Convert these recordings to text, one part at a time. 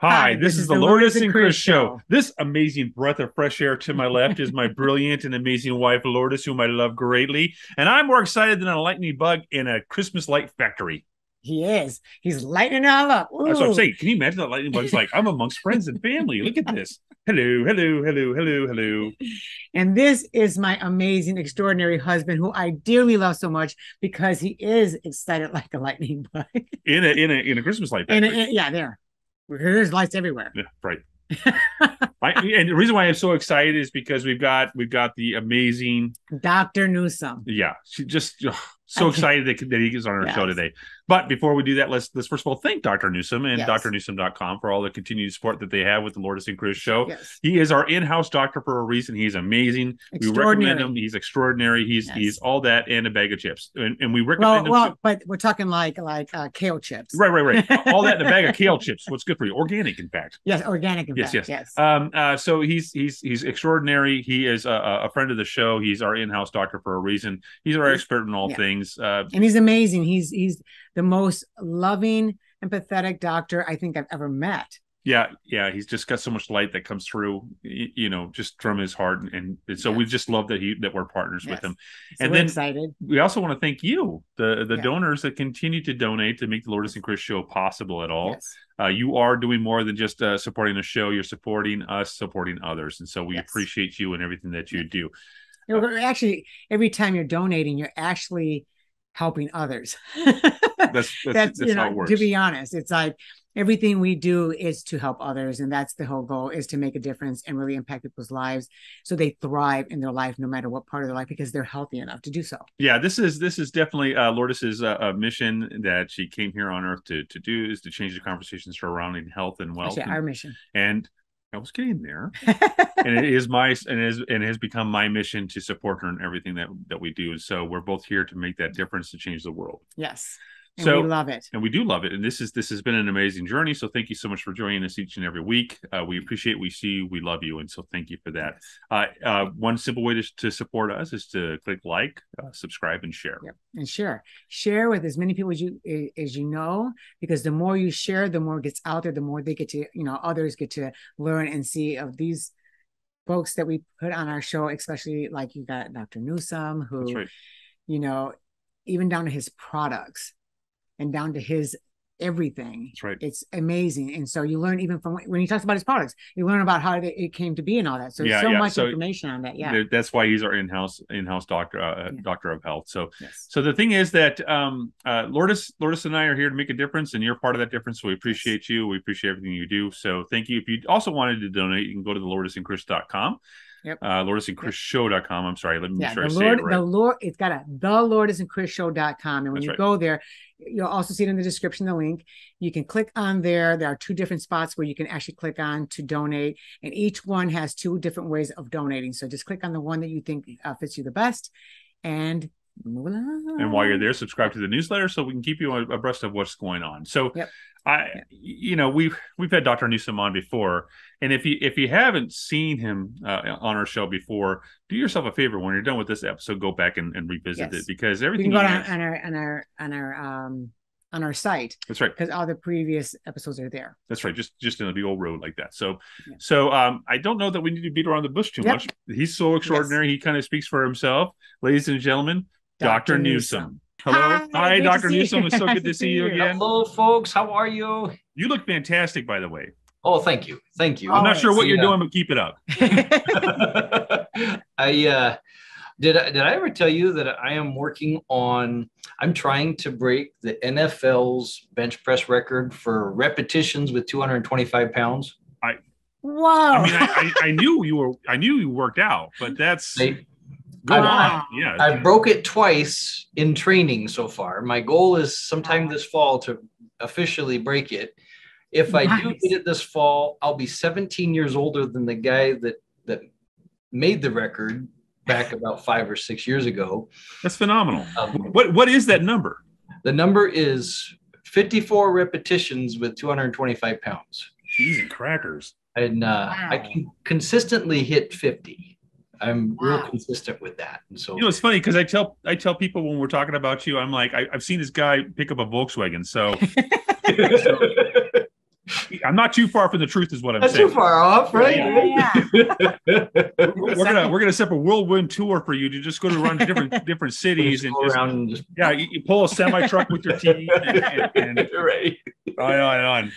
Hi, this is the Lourdes and Chris show. This amazing breath of fresh air to my left is my brilliant and amazing wife, Lourdes, whom I love greatly. And I'm more excited than a lightning bug in a Christmas light factory. He is. He's lighting it all up. That's what I'm Ooh. saying. Can you imagine that lightning bug's like, I'm amongst friends and family. Look at this. Hello, hello, hello, hello, hello. And this is my amazing, extraordinary husband who I dearly love so much because he is excited like a lightning bug. In a Christmas light factory. Yeah, there. There's lights everywhere. Yeah, right. And the reason why I'm so excited is because we've got the amazing Dr. Nuzum. Yeah, she just so excited that he is on our show today. But before we do that, let's first of all thank Dr. Nuzum and drnuzum.com for all the continued support that they have with the Lourdes and Chris show. Yes. He is our in-house doctor for a reason. He's amazing. We recommend him. He's extraordinary. He's all that and a bag of chips. And we recommend him. Well, but we're talking like kale chips. Right. All that in a bag of kale chips. What's good for you? Organic, in fact. Yes, organic. Yes. So he's extraordinary. He is a friend of the show. He's our in-house doctor for a reason. He's our expert in all things. And he's amazing. He's the most loving, empathetic doctor I think I've ever met. Yeah. He's just got so much light that comes through, just from his heart, and so we just love that we're partners with him. So and we're then excited. We also want to thank you, the donors that continue to donate to make the Lourdes and Chris show possible at all. Yes. You are doing more than just supporting the show. You're supporting us, supporting others, and so we appreciate you and everything that you do. Actually, every time you're donating, you're actually helping others. That's how it works. To be honest, it's like everything we do is to help others, and that's the whole goal, is to make a difference and really impact people's lives so they thrive in their life no matter what part of their life, because they're healthy enough to do so. Yeah, this is definitely Lourdes's mission that she came here on earth to do, is to change the conversations surrounding health and wealth. Actually, our mission. And I was getting there. And it is and has become my mission to support her in everything that we do. So we're both here to make that difference, to change the world. Yes. And we love it. And we do love it. And this has been an amazing journey. So thank you so much for joining us each and every week. We appreciate it. We see you. We love you. And so thank you for that. One simple way to support us is to click like, subscribe, and share. Yep. And share with as many people as you know, because the more you share, the more it gets out there, the more they get to, others get to learn and see of these folks that we put on our show, especially like you got Dr. Nuzum, who, even down to his products and down to his everything. That's right. It's amazing. And so you learn, even from when he talks about his products, you learn about how it came to be and all that. So there's so much information on that. Yeah. That's why he's our in-house doctor, doctor of health. So, so the thing is that Lourdes and I are here to make a difference, and you're part of that difference. So we appreciate you. We appreciate everything you do. So thank you. If you also wanted to donate, you can go to the lourdesandchris.com. Yep. lourdesandchrisShow.com. I'm sorry. Let me make sure I say it right. It's got the lourdesandchrisShow.com. And when you go there, you'll also see it in the description, the link. You can click on there. There are 2 different spots where you can actually click on to donate. And each one has 2 different ways of donating. So just click on the one that you think fits you the best. And move along. And while you're there, subscribe to the newsletter so we can keep you abreast of what's going on. So we've had Dr. Nuzum on before, and if you haven't seen him on our show before, do yourself a favor. When you're done with this episode, go back and revisit it, because everything you can go on our site. That's right, because all the previous episodes are there. That's right, just in a big old road like that. So I don't know that we need to beat around the bush too much. He's so extraordinary. He kind of speaks for himself. Ladies and gentlemen, Dr. Nuzum. Hello. Hi, Dr. Nuzum. It's so good to see you again. Hello, folks. How are you? You look fantastic, by the way. Oh, thank you. I'm not sure what you're doing, but keep it up. Did I ever tell you that I'm trying to break the NFL's bench press record for repetitions with 225 pounds? Wow. I mean, I knew you worked out, but that's go on. Yeah. I broke it twice in training so far. My goal is sometime this fall to officially break it. If I do get it this fall, I'll be 17 years older than the guy that made the record back about 5 or 6 years ago. That's phenomenal. What is that number? The number is 54 repetitions with 225 pounds. Cheese and crackers. And I can consistently hit 50. I'm real consistent with that. And so, it's funny because I tell people when we're talking about you, I'm like, I've seen this guy pick up a Volkswagen. So I'm not too far from the truth, is what I'm Not saying. too far off, right? We're gonna set up a whirlwind tour for you to just go to around different cities and go around and just you pull a semi truck with your teeth and right on and on.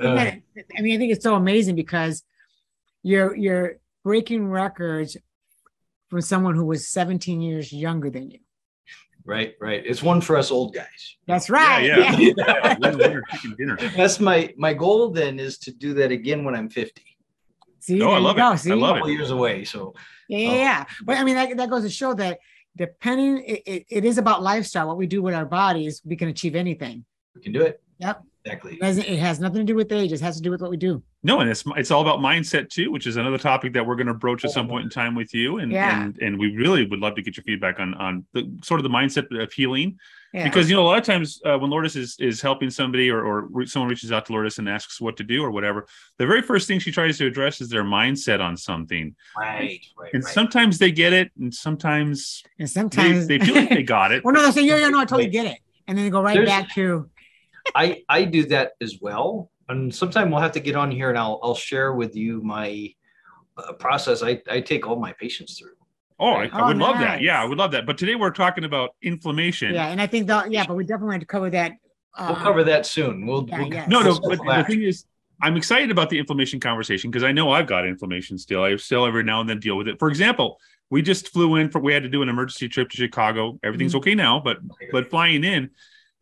I mean, I think it's so amazing because you're breaking records from someone who was 17 years younger than you. Right. It's one for us old guys. That's right. Yeah. Winner chicken dinner. That's my goal then, is to do that again when I'm 50. See, I love it. See? I love a couple years away. So yeah. But I mean, that goes to show that depending, it is about lifestyle. What we do with our bodies, we can achieve anything. We can do it. Yep. Exactly. It has nothing to do with age. It has to do with what we do. No, and it's all about mindset too, which is another topic that we're going to broach at some point in time with you. And we really would love to get your feedback on the sort of the mindset of healing. Yeah. Because, a lot of times when Lourdes is helping somebody or someone reaches out to Lourdes and asks what to do or whatever, the very first thing she tries to address is their mindset on something. Right. And sometimes they get it, and sometimes they feel like they got it. Well, no, they say, no, I totally get it. And then they go back to... I do that as well. And sometime we'll have to get on here and I'll share with you my process I take all my patients through. Oh, I would love that. Yeah, I would love that. But today we're talking about inflammation. Yeah, and I think but we definitely have to cover that. We'll cover that soon. But the thing is, I'm excited about the inflammation conversation because I know I've got inflammation still. I still every now and then deal with it. For example, we just flew in we had to do an emergency trip to Chicago. Everything's okay now, but flying in,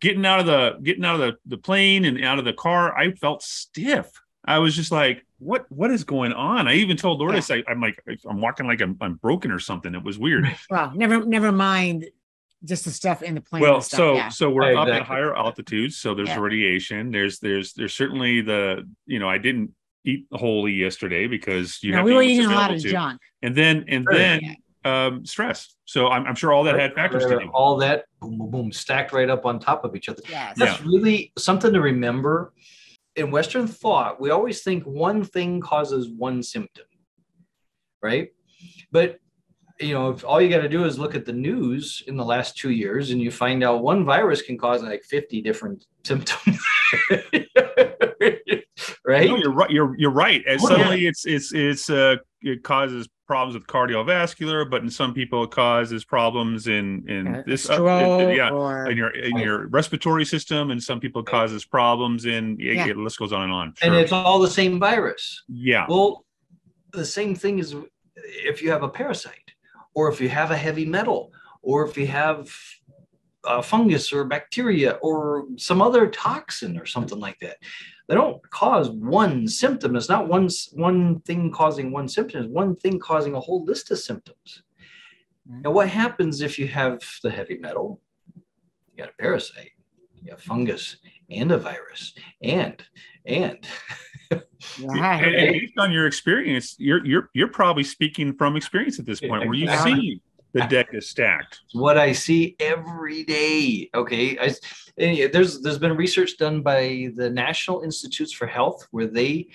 getting out of the plane and out of the car, I felt stiff. I was just like, what is going on? I even told Lourdes, I'm walking like I'm broken or something. It was weird. Well, never mind just the stuff in the plane. Well, so we're up at higher altitudes, so there's radiation. There's certainly I didn't eat wholly yesterday because we were eating a lot of junk. And then stress. So I'm sure all that had factors to do. All that boom, boom, boom, stacked right up on top of each other. Yes. That's really something to remember. In Western thought, we always think one thing causes one symptom, right? But if all you got to do is look at the news in the last 2 years, and you find out one virus can cause like 50 different symptoms. Right? No, you're right. You're right. And suddenly it causes problems with cardiovascular, but in some people it causes problems in this in your respiratory system, and some people it causes problems in the list goes on and on. Sure. And it's all the same virus. Yeah. Well, the same thing is if you have a parasite, or if you have a heavy metal, or if you have fungus or bacteria or some other toxin or something like that. They don't cause one symptom. It's not one thing causing one symptom. It's one thing causing a whole list of symptoms. Now, what happens if you have the heavy metal? You got a parasite, you have fungus, and a virus, and based on your experience, you're probably speaking from experience at this point, where you see the deck is stacked. What I see every day. Okay, there's been research done by the National Institutes for Health where they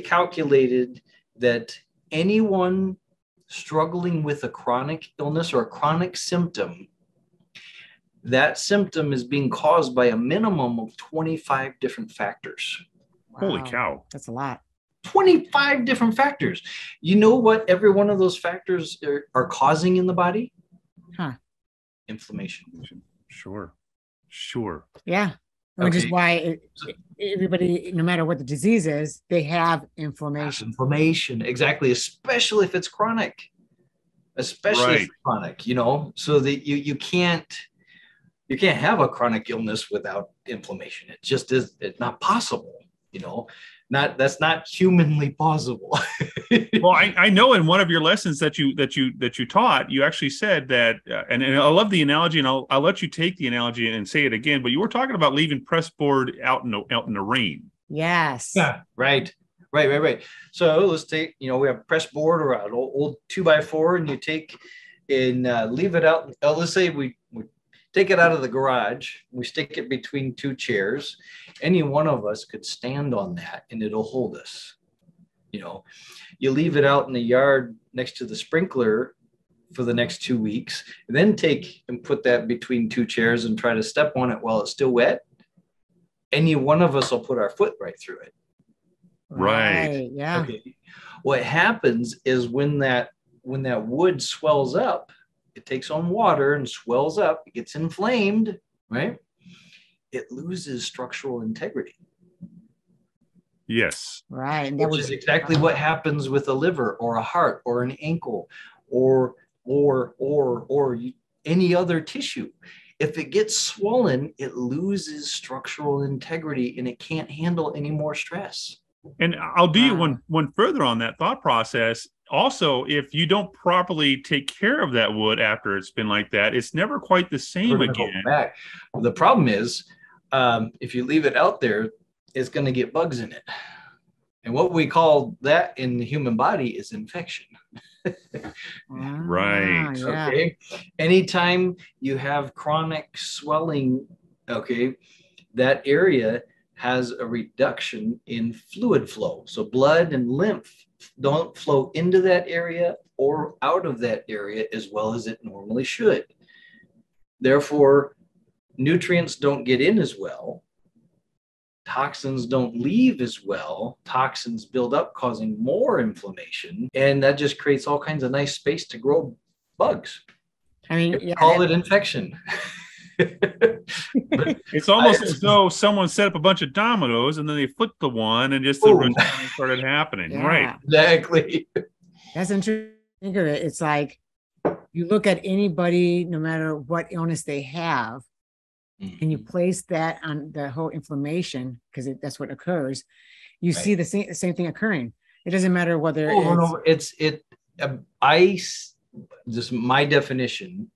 calculated that anyone struggling with a chronic illness or a chronic symptom, that symptom is being caused by a minimum of 25 different factors. Wow. Holy cow. That's a lot. 25 different factors. You know what every one of those factors are causing in the body? Inflammation. Sure. Yeah. Which is why everybody, no matter what the disease is, they have inflammation. Exactly. Especially if it's chronic. So that you can't have a chronic illness without inflammation. It just is. It's not possible. That's not humanly possible. Well, I know in one of your lessons that you taught, you actually said that, and I love the analogy, and I'll let you take the analogy and say it again. But you were talking about leaving pressboard out in the rain. Yes. Yeah. Right. So let's take, we have a pressboard or an old 2x4, and you take and leave it out. Let's say we take it out of the garage. We stick it between two chairs. Any one of us could stand on that and it'll hold us. You leave it out in the yard next to the sprinkler for the next 2 weeks, and then take and put that between two chairs and try to step on it while it's still wet. any one of us will put our foot right through it. Right. Yeah. Okay. What happens is when that wood swells up, it takes on water and swells up, it gets inflamed, right? It loses structural integrity. Yes. Right. And which is exactly what happens with a liver or a heart or an ankle or any other tissue. If it gets swollen, it loses structural integrity and it can't handle any more stress. And I'll do you one further on that thought process. Also, if you don't properly take care of that wood after it's been like that, it's never quite the same again. Back. The problem is, if you leave it out there, it's going to get bugs in it. And what we call that in the human body is infection. Right. Yeah. Okay. Anytime you have chronic swelling, okay, that area has a reduction in fluid flow. So blood and lymph don't flow into that area or out of that area as well as it normally should. Therefore, nutrients don't get in as well. Toxins don't leave as well. Toxins build up, causing more inflammation. And that just creates all kinds of nice space to grow bugs. I mean, call it infection. It's almost as though someone set up a bunch of dominoes and then they flipped the one and just the rest started happening. Yeah. Right. Exactly. That's interesting. Think of it. It's like you look at anybody, no matter what illness they have, and you place that on the whole inflammation, because that's what occurs. You see the same thing occurring. It doesn't matter whether just my definition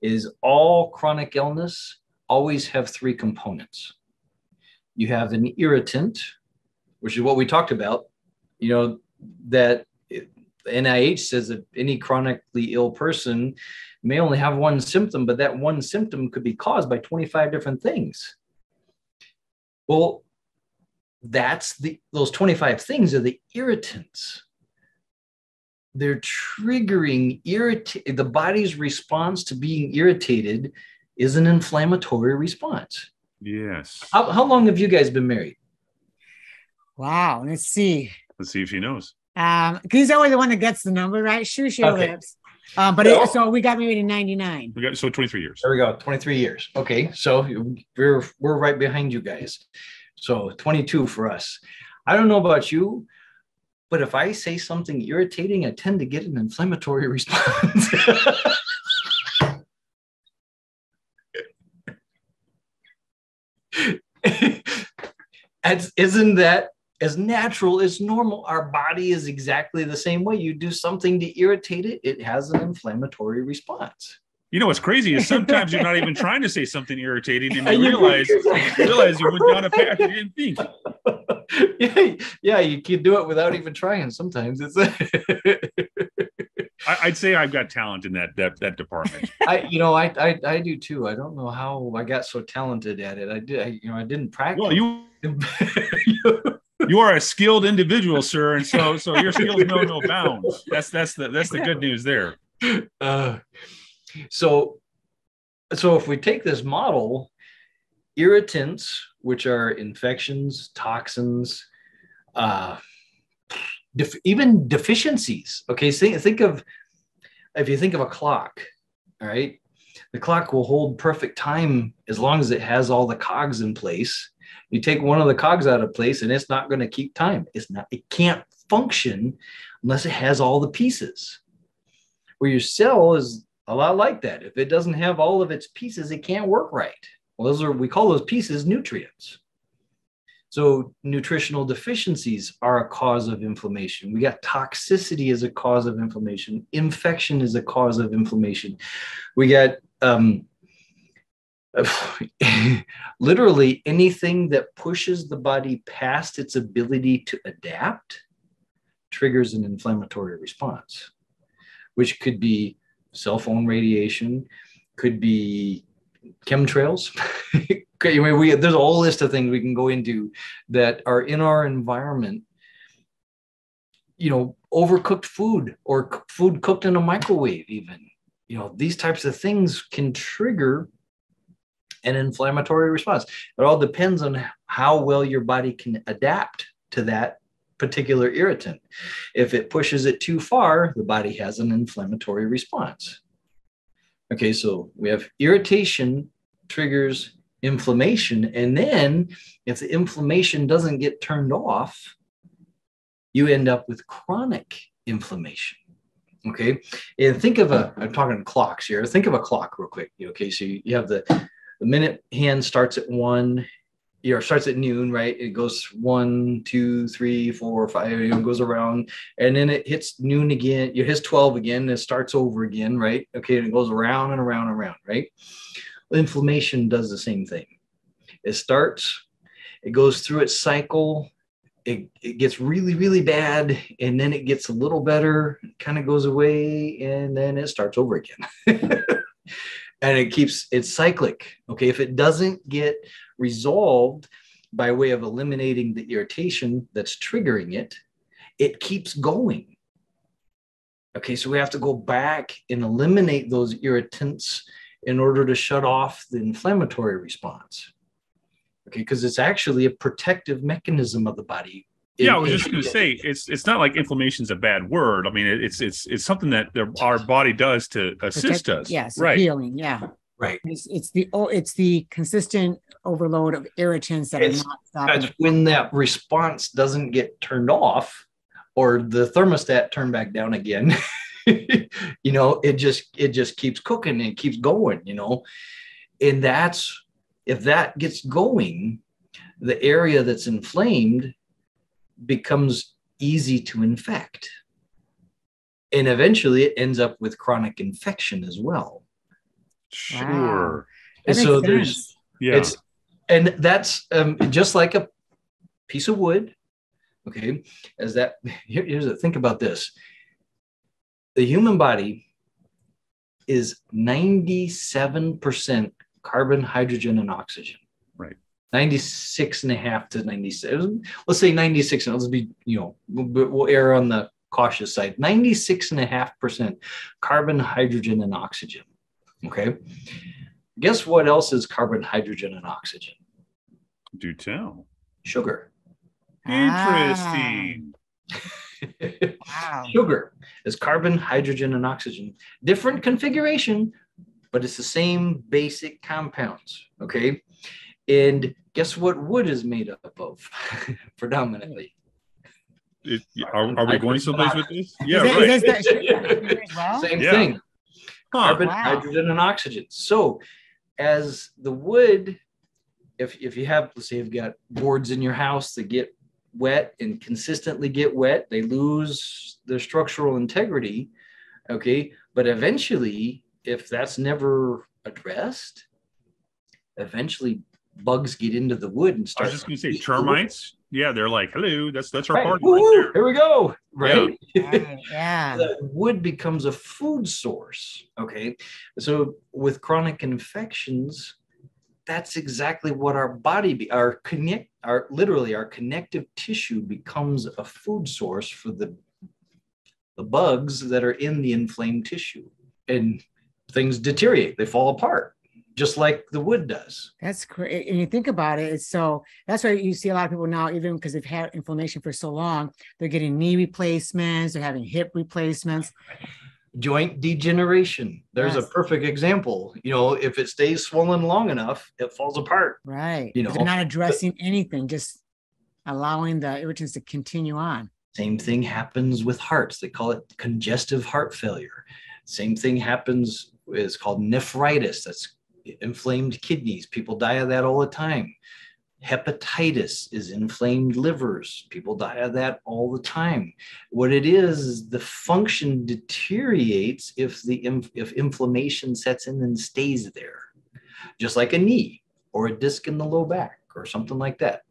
is all chronic illness always have three components. You have an irritant, which is what we talked about, that the NIH says that any chronically ill person may only have one symptom, but that one symptom could be caused by 25 different things. Well, those 25 things are the irritants. They're triggering the body's response to being irritated is an inflammatory response. Yes. How long have you guys been married? Wow. Let's see if she knows. He's always the one that gets the number, right? Shoo lips. So we got married in 99. 23 years. There we go. 23 years. Okay. So we're right behind you guys. So 22 for us. I don't know about you, but if I say something irritating, I tend to get an inflammatory response. Isn't that as natural as normal? Our body is exactly the same way. You do something to irritate it, it has an inflammatory response. What's crazy is sometimes you're not even trying to say something irritating, and you realize you went down a path you didn't think. Yeah, you can do it without even trying. Sometimes it's. I'd say I've got talent in that department. I do too. I don't know how I got so talented at it. I didn't practice. Well, you are a skilled individual, sir, and so your skills know no bounds. That's the good news there. So if we take this model, irritants, which are infections, toxins, even deficiencies. Okay, think of if you think of a clock, all right, the clock will hold perfect time as long as it has all the cogs in place. You take one of the cogs out of place and it's not going to keep time. It can't function unless it has all the pieces. Where your cell is a lot like that. If it doesn't have all of its pieces, it can't work right. Well, we call those pieces nutrients. So nutritional deficiencies are a cause of inflammation. We got toxicity as a cause of inflammation. Infection is a cause of inflammation. We got literally anything that pushes the body past its ability to adapt triggers an inflammatory response, which could be cell phone radiation, could be chemtrails. There's a whole list of things we can go into that are in our environment. Overcooked food or food cooked in a microwave, even. These types of things can trigger an inflammatory response. It all depends on how well your body can adapt to that particular irritant. If it pushes it too far, the body has an inflammatory response. Okay, so we have irritation triggers inflammation. And then if the inflammation doesn't get turned off, you end up with chronic inflammation. Okay, and think of I'm talking clocks here. Think of a clock real quick. Okay, so you have the minute hand starts at 1, starts at noon, right? It goes 1, 2, 3, 4, 5, it goes around, and then it hits noon again. It hits 12 again, and it starts over again, right? Okay, and it goes around and around and around, right? Inflammation does the same thing. It starts, it goes through its cycle. It gets really, really bad, and then it gets a little better, kind of goes away, and then it starts over again. And it's cyclic. Okay, if it doesn't get resolved by way of eliminating the irritation that's triggering it, it keeps going. Okay, so we have to go back and eliminate those irritants in order to shut off the inflammatory response. Okay, because it's actually a protective mechanism of the body. Yeah, I was just going to say, it's not like inflammation is a bad word. I mean, it's something that our body does to assist us. Yes, right. Healing. Yeah, right. It's the consistent overload of irritants that are not stopping. That's when that response doesn't get turned off, or the thermostat turned back down again. It just keeps cooking and keeps going. And if that gets going, the area that's inflamed becomes easy to infect. And eventually it ends up with chronic infection as well. Sure. And so that's just like a piece of wood. Okay. Here's the think about this. The human body is 97% carbon, hydrogen, and oxygen. Right. 96.5 to 97. Let's say 96. Let's be, we'll err on the cautious side. 96.5% carbon, hydrogen, and oxygen. Okay. Guess what else is carbon, hydrogen, and oxygen? Do tell. Sugar. Interesting. Wow. Sugar is carbon, hydrogen, and oxygen. Different configuration, but it's the same basic compounds. Okay. And guess what wood is made up of predominantly? Are we going someplace with this? Yeah, right. Same thing. Carbon, hydrogen, and oxygen. So as the wood, if you have, let's say you've got boards in your house that get wet and consistently get wet, they lose their structural integrity. Okay. But eventually, if that's never addressed, eventually bugs get into the wood and start. I was just going to say termites. Yeah, they're like, hello, that's our right. party. Right, here we go. Right. Yeah. The wood becomes a food source. Okay. So with chronic infections, that's exactly what our body, our connective tissue becomes a food source for the bugs that are in the inflamed tissue, and things deteriorate. They fall apart, just like the wood does. That's great. And you think about it, that's why you see a lot of people now, even because they've had inflammation for so long, they're getting knee replacements, they're having hip replacements. Joint degeneration. There's a perfect example. If it stays swollen long enough, it falls apart. Right. They're not addressing anything, just allowing the irritants to continue on. Same thing happens with hearts. They call it congestive heart failure. Same thing happens, it's called nephritis. That's inflamed kidneys. People die of that all the time. Hepatitis is inflamed livers. People die of that all the time. What it is the function deteriorates if inflammation sets in and stays there, just like a knee or a disc in the low back or something like that.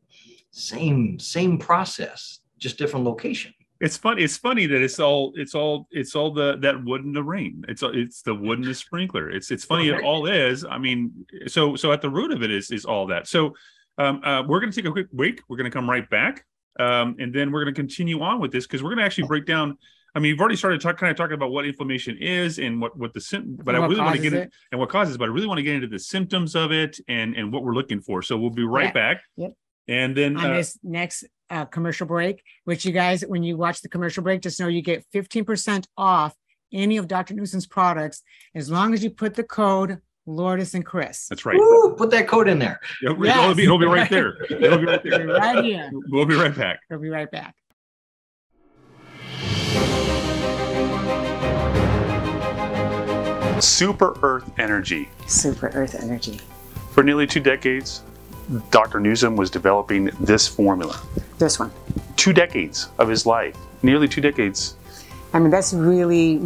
Same process, just different location. It's funny that it's all that wood in the rain. It's the wood in the sprinkler. It's funny. It all is. I mean, so at the root of it is all that. So we're going to take a quick break. We're going to come right back. And then we're going to continue on with this because we're going to actually break down I mean, you've already started kind of talking about what inflammation is and what but I really want to get it and what causes, but I really want to get into the symptoms of it and what we're looking for. So we'll be right back. Yep. And then on this next commercial break, which you guys, when you watch the commercial break, just know you get 15% off any of Dr. Nuzum's products as long as you put the code Lourdes and Chris. That's right. Woo, put that code in there. It'll be right there. It'll be right there. Right here. We'll be right back. We'll be right back. Super Earth Energy. Super Earth Energy. For nearly 2 decades, Dr. Nuzum was developing this formula. This one. 2 decades of his life. Nearly 2 decades. I mean, that's really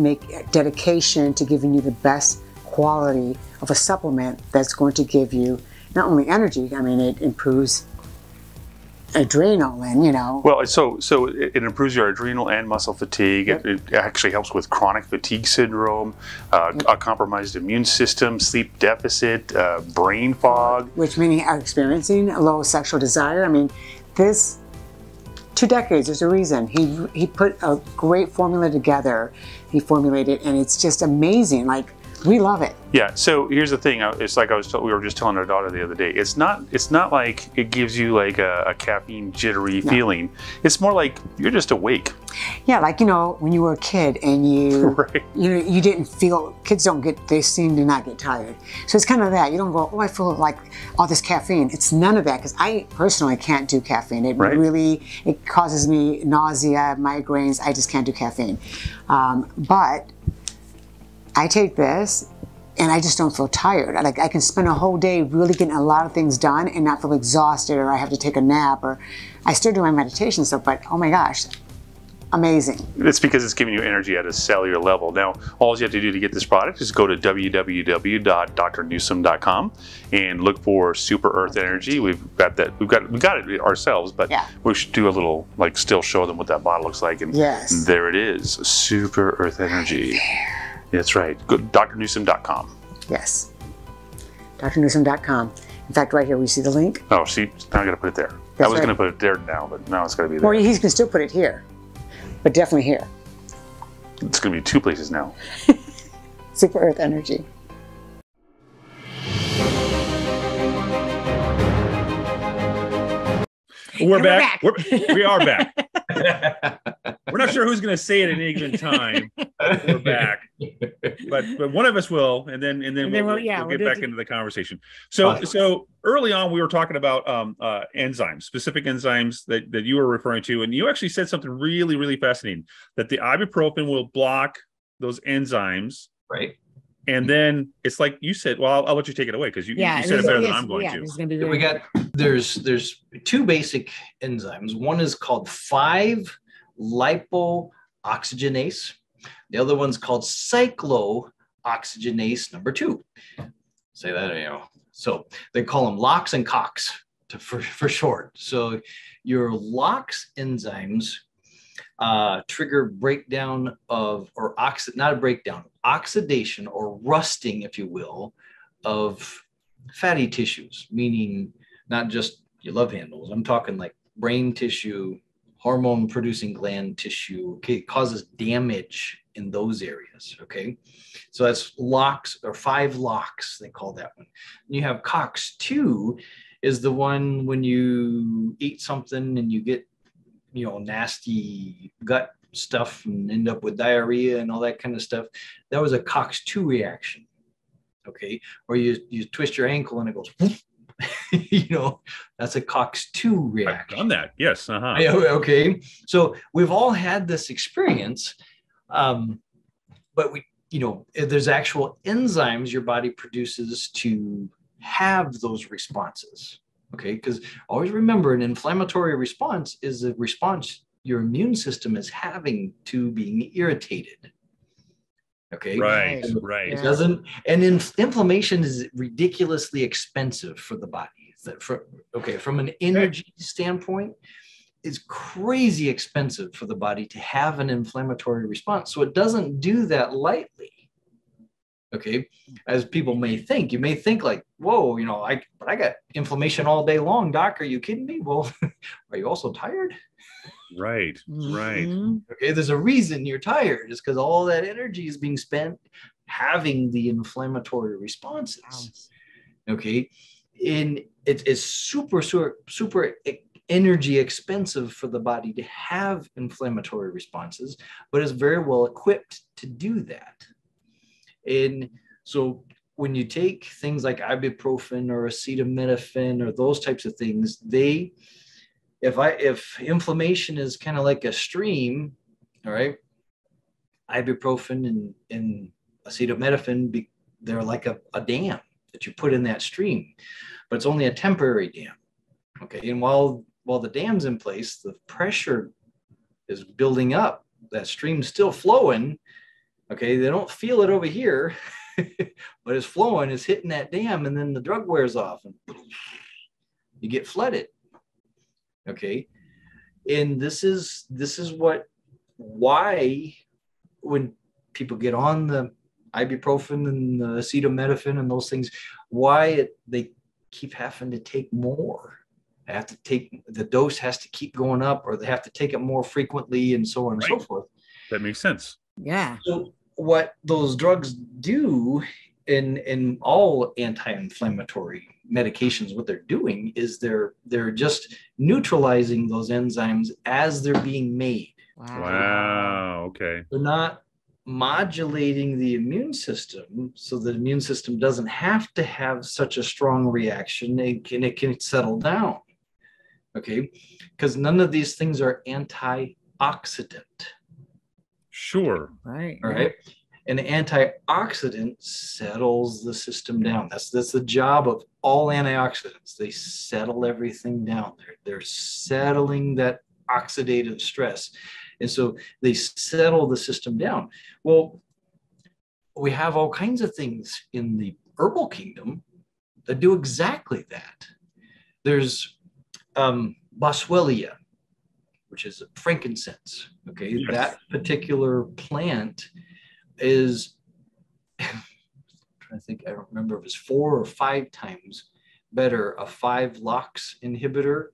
dedication to giving you the best quality of a supplement that's going to give you not only energy, I mean, it improves adrenal and, you know. Well, so it improves your adrenal and muscle fatigue. Yep. It actually helps with chronic fatigue syndrome, a compromised immune system, sleep deficit, brain fog. Which many are experiencing a low sexual desire. I mean, this 2 decades, there's a reason. He put a great formula together. He formulated, and it's just amazing. Like, we love it. Yeah. So here's the thing. It's like we were just telling our daughter the other day. It's not like it gives you like a caffeine jittery feeling. It's more like you're just awake. Yeah, like, you know, when you were a kid and you you didn't feel, kids they seem to not get tired. So it's kind of that. You don't go, oh, I feel like all this caffeine. It's none of that, because I personally can't do caffeine. It really, it causes me nausea, migraines. I just can't do caffeine. But I take this and I just don't feel tired. Like, I can spend a whole day really getting a lot of things done and not feel exhausted, or I have to take a nap, or I still do my meditation stuff, but oh my gosh, amazing. It's because it's giving you energy at a cellular level. Now, all you have to do to get this product is go to www.drnuzum.com and look for Super Earth Energy. We've got it ourselves, but we should do a little, like, still show them what that bottle looks like. And there it is, Super Earth Energy. That's right. Go to drnuzum.com. Yes. drnuzum.com. In fact, right here, we see the link. Oh, see, now I got to put it there. I was going to put it there now, but now it's going to be there. Well, he can still put it here, but definitely here. It's going to be 2 places now. Super Earth Energy. We're back. We are back. We're not sure who's going to say it at any given time. We're back, but one of us will, and then we'll get back into the conversation. So early on, we were talking about enzymes, specific enzymes that you were referring to, and you actually said something really, really fascinating, that the ibuprofen will block those enzymes, right? And then it's like you said. Well, I'll let you take it away, because you said it better than I'm going to. There's 2 basic enzymes. One is called 5-lipo-oxygenase. The other one's called cyclooxygenase number 2. Say that, you know. So they call them LOX and COX for short. So your LOX enzymes trigger breakdown of, or not a breakdown, oxidation or rusting, if you will, of fatty tissues, meaning not just your love handles. I'm talking like brain tissue, hormone producing gland tissue. Okay, it causes damage in those areas. Okay, so that's LOX, or 5-LOX, they call that one. And you have COX-2 is the one when you eat something and you get, you know, nasty gut stuff and end up with diarrhea and all that kind of stuff. That was a COX-2 reaction. Okay, or you twist your ankle and it goes whoop. You know, that's a COX-2 reaction. I've done that. Yes. Okay. So we've all had this experience, but there's actual enzymes your body produces to have those responses. Okay, because always remember, an inflammatory response is a response your immune system is having to being irritated. Okay. Right. It doesn't, and inflammation is ridiculously expensive for the body. From an energy standpoint, it's crazy expensive for the body to have an inflammatory response. So it doesn't do that lightly. Okay, as people may think, you may think like, whoa, you know, I got inflammation all day long, doc. Are you kidding me? Well, are you also tired? Right. Right. Okay. There's a reason you're tired. It's because all that energy is being spent having the inflammatory responses. Okay. And it's super, super, super energy expensive for the body to have inflammatory responses, but it's very well equipped to do that. And so when you take things like ibuprofen or acetaminophen or those types of things, if inflammation is kind of like a stream, all right, ibuprofen and acetaminophen, they're like a dam that you put in that stream, but it's only a temporary dam. Okay. And while the dam's in place, the pressure is building up. That stream's still flowing. Okay. They don't feel it over here, but it's flowing, it's hitting that dam, and then the drug wears off and you get flooded. Okay. And this is why when people get on the ibuprofen and the acetaminophen and those things, they keep having to take more. They have to take, the dose has to keep going up, or they have to take it more frequently, and so on and so forth. That makes sense. Yeah. So what those drugs do in all anti-inflammatory medications, what they're doing is they're just neutralizing those enzymes as they're being made. Wow. Okay. They're not modulating the immune system, so the immune system doesn't have to have such a strong reaction. It can settle down. Okay. Because none of these things are antioxidant. Sure. Right. All right. An antioxidant settles the system down. That's the job of all antioxidants. They settle everything down. They're settling that oxidative stress. And so they settle the system down. Well, we have all kinds of things in the herbal kingdom that do exactly that. There's boswellia, which is frankincense. Okay. Yes. That particular plant is, I'm trying to think, I don't remember if it's 4 or 5 times better, a 5-LOX inhibitor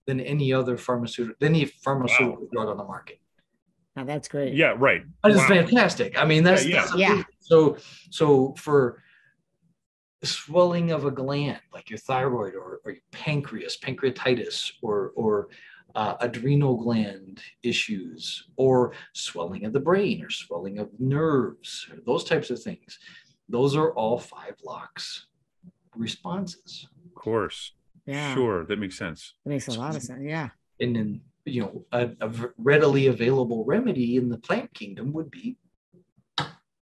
than any pharmaceutical drug on the market. Now that's great. Yeah, right. It's fantastic. I mean, that's so for swelling of a gland like your thyroid or your pancreas, pancreatitis, or adrenal gland issues, or swelling of the brain or swelling of nerves, or those types of things, those are all 5-LOX responses. Of course. Yeah. Sure. That makes sense. That makes a lot of sense. Yeah. And then, a readily available remedy in the plant kingdom would be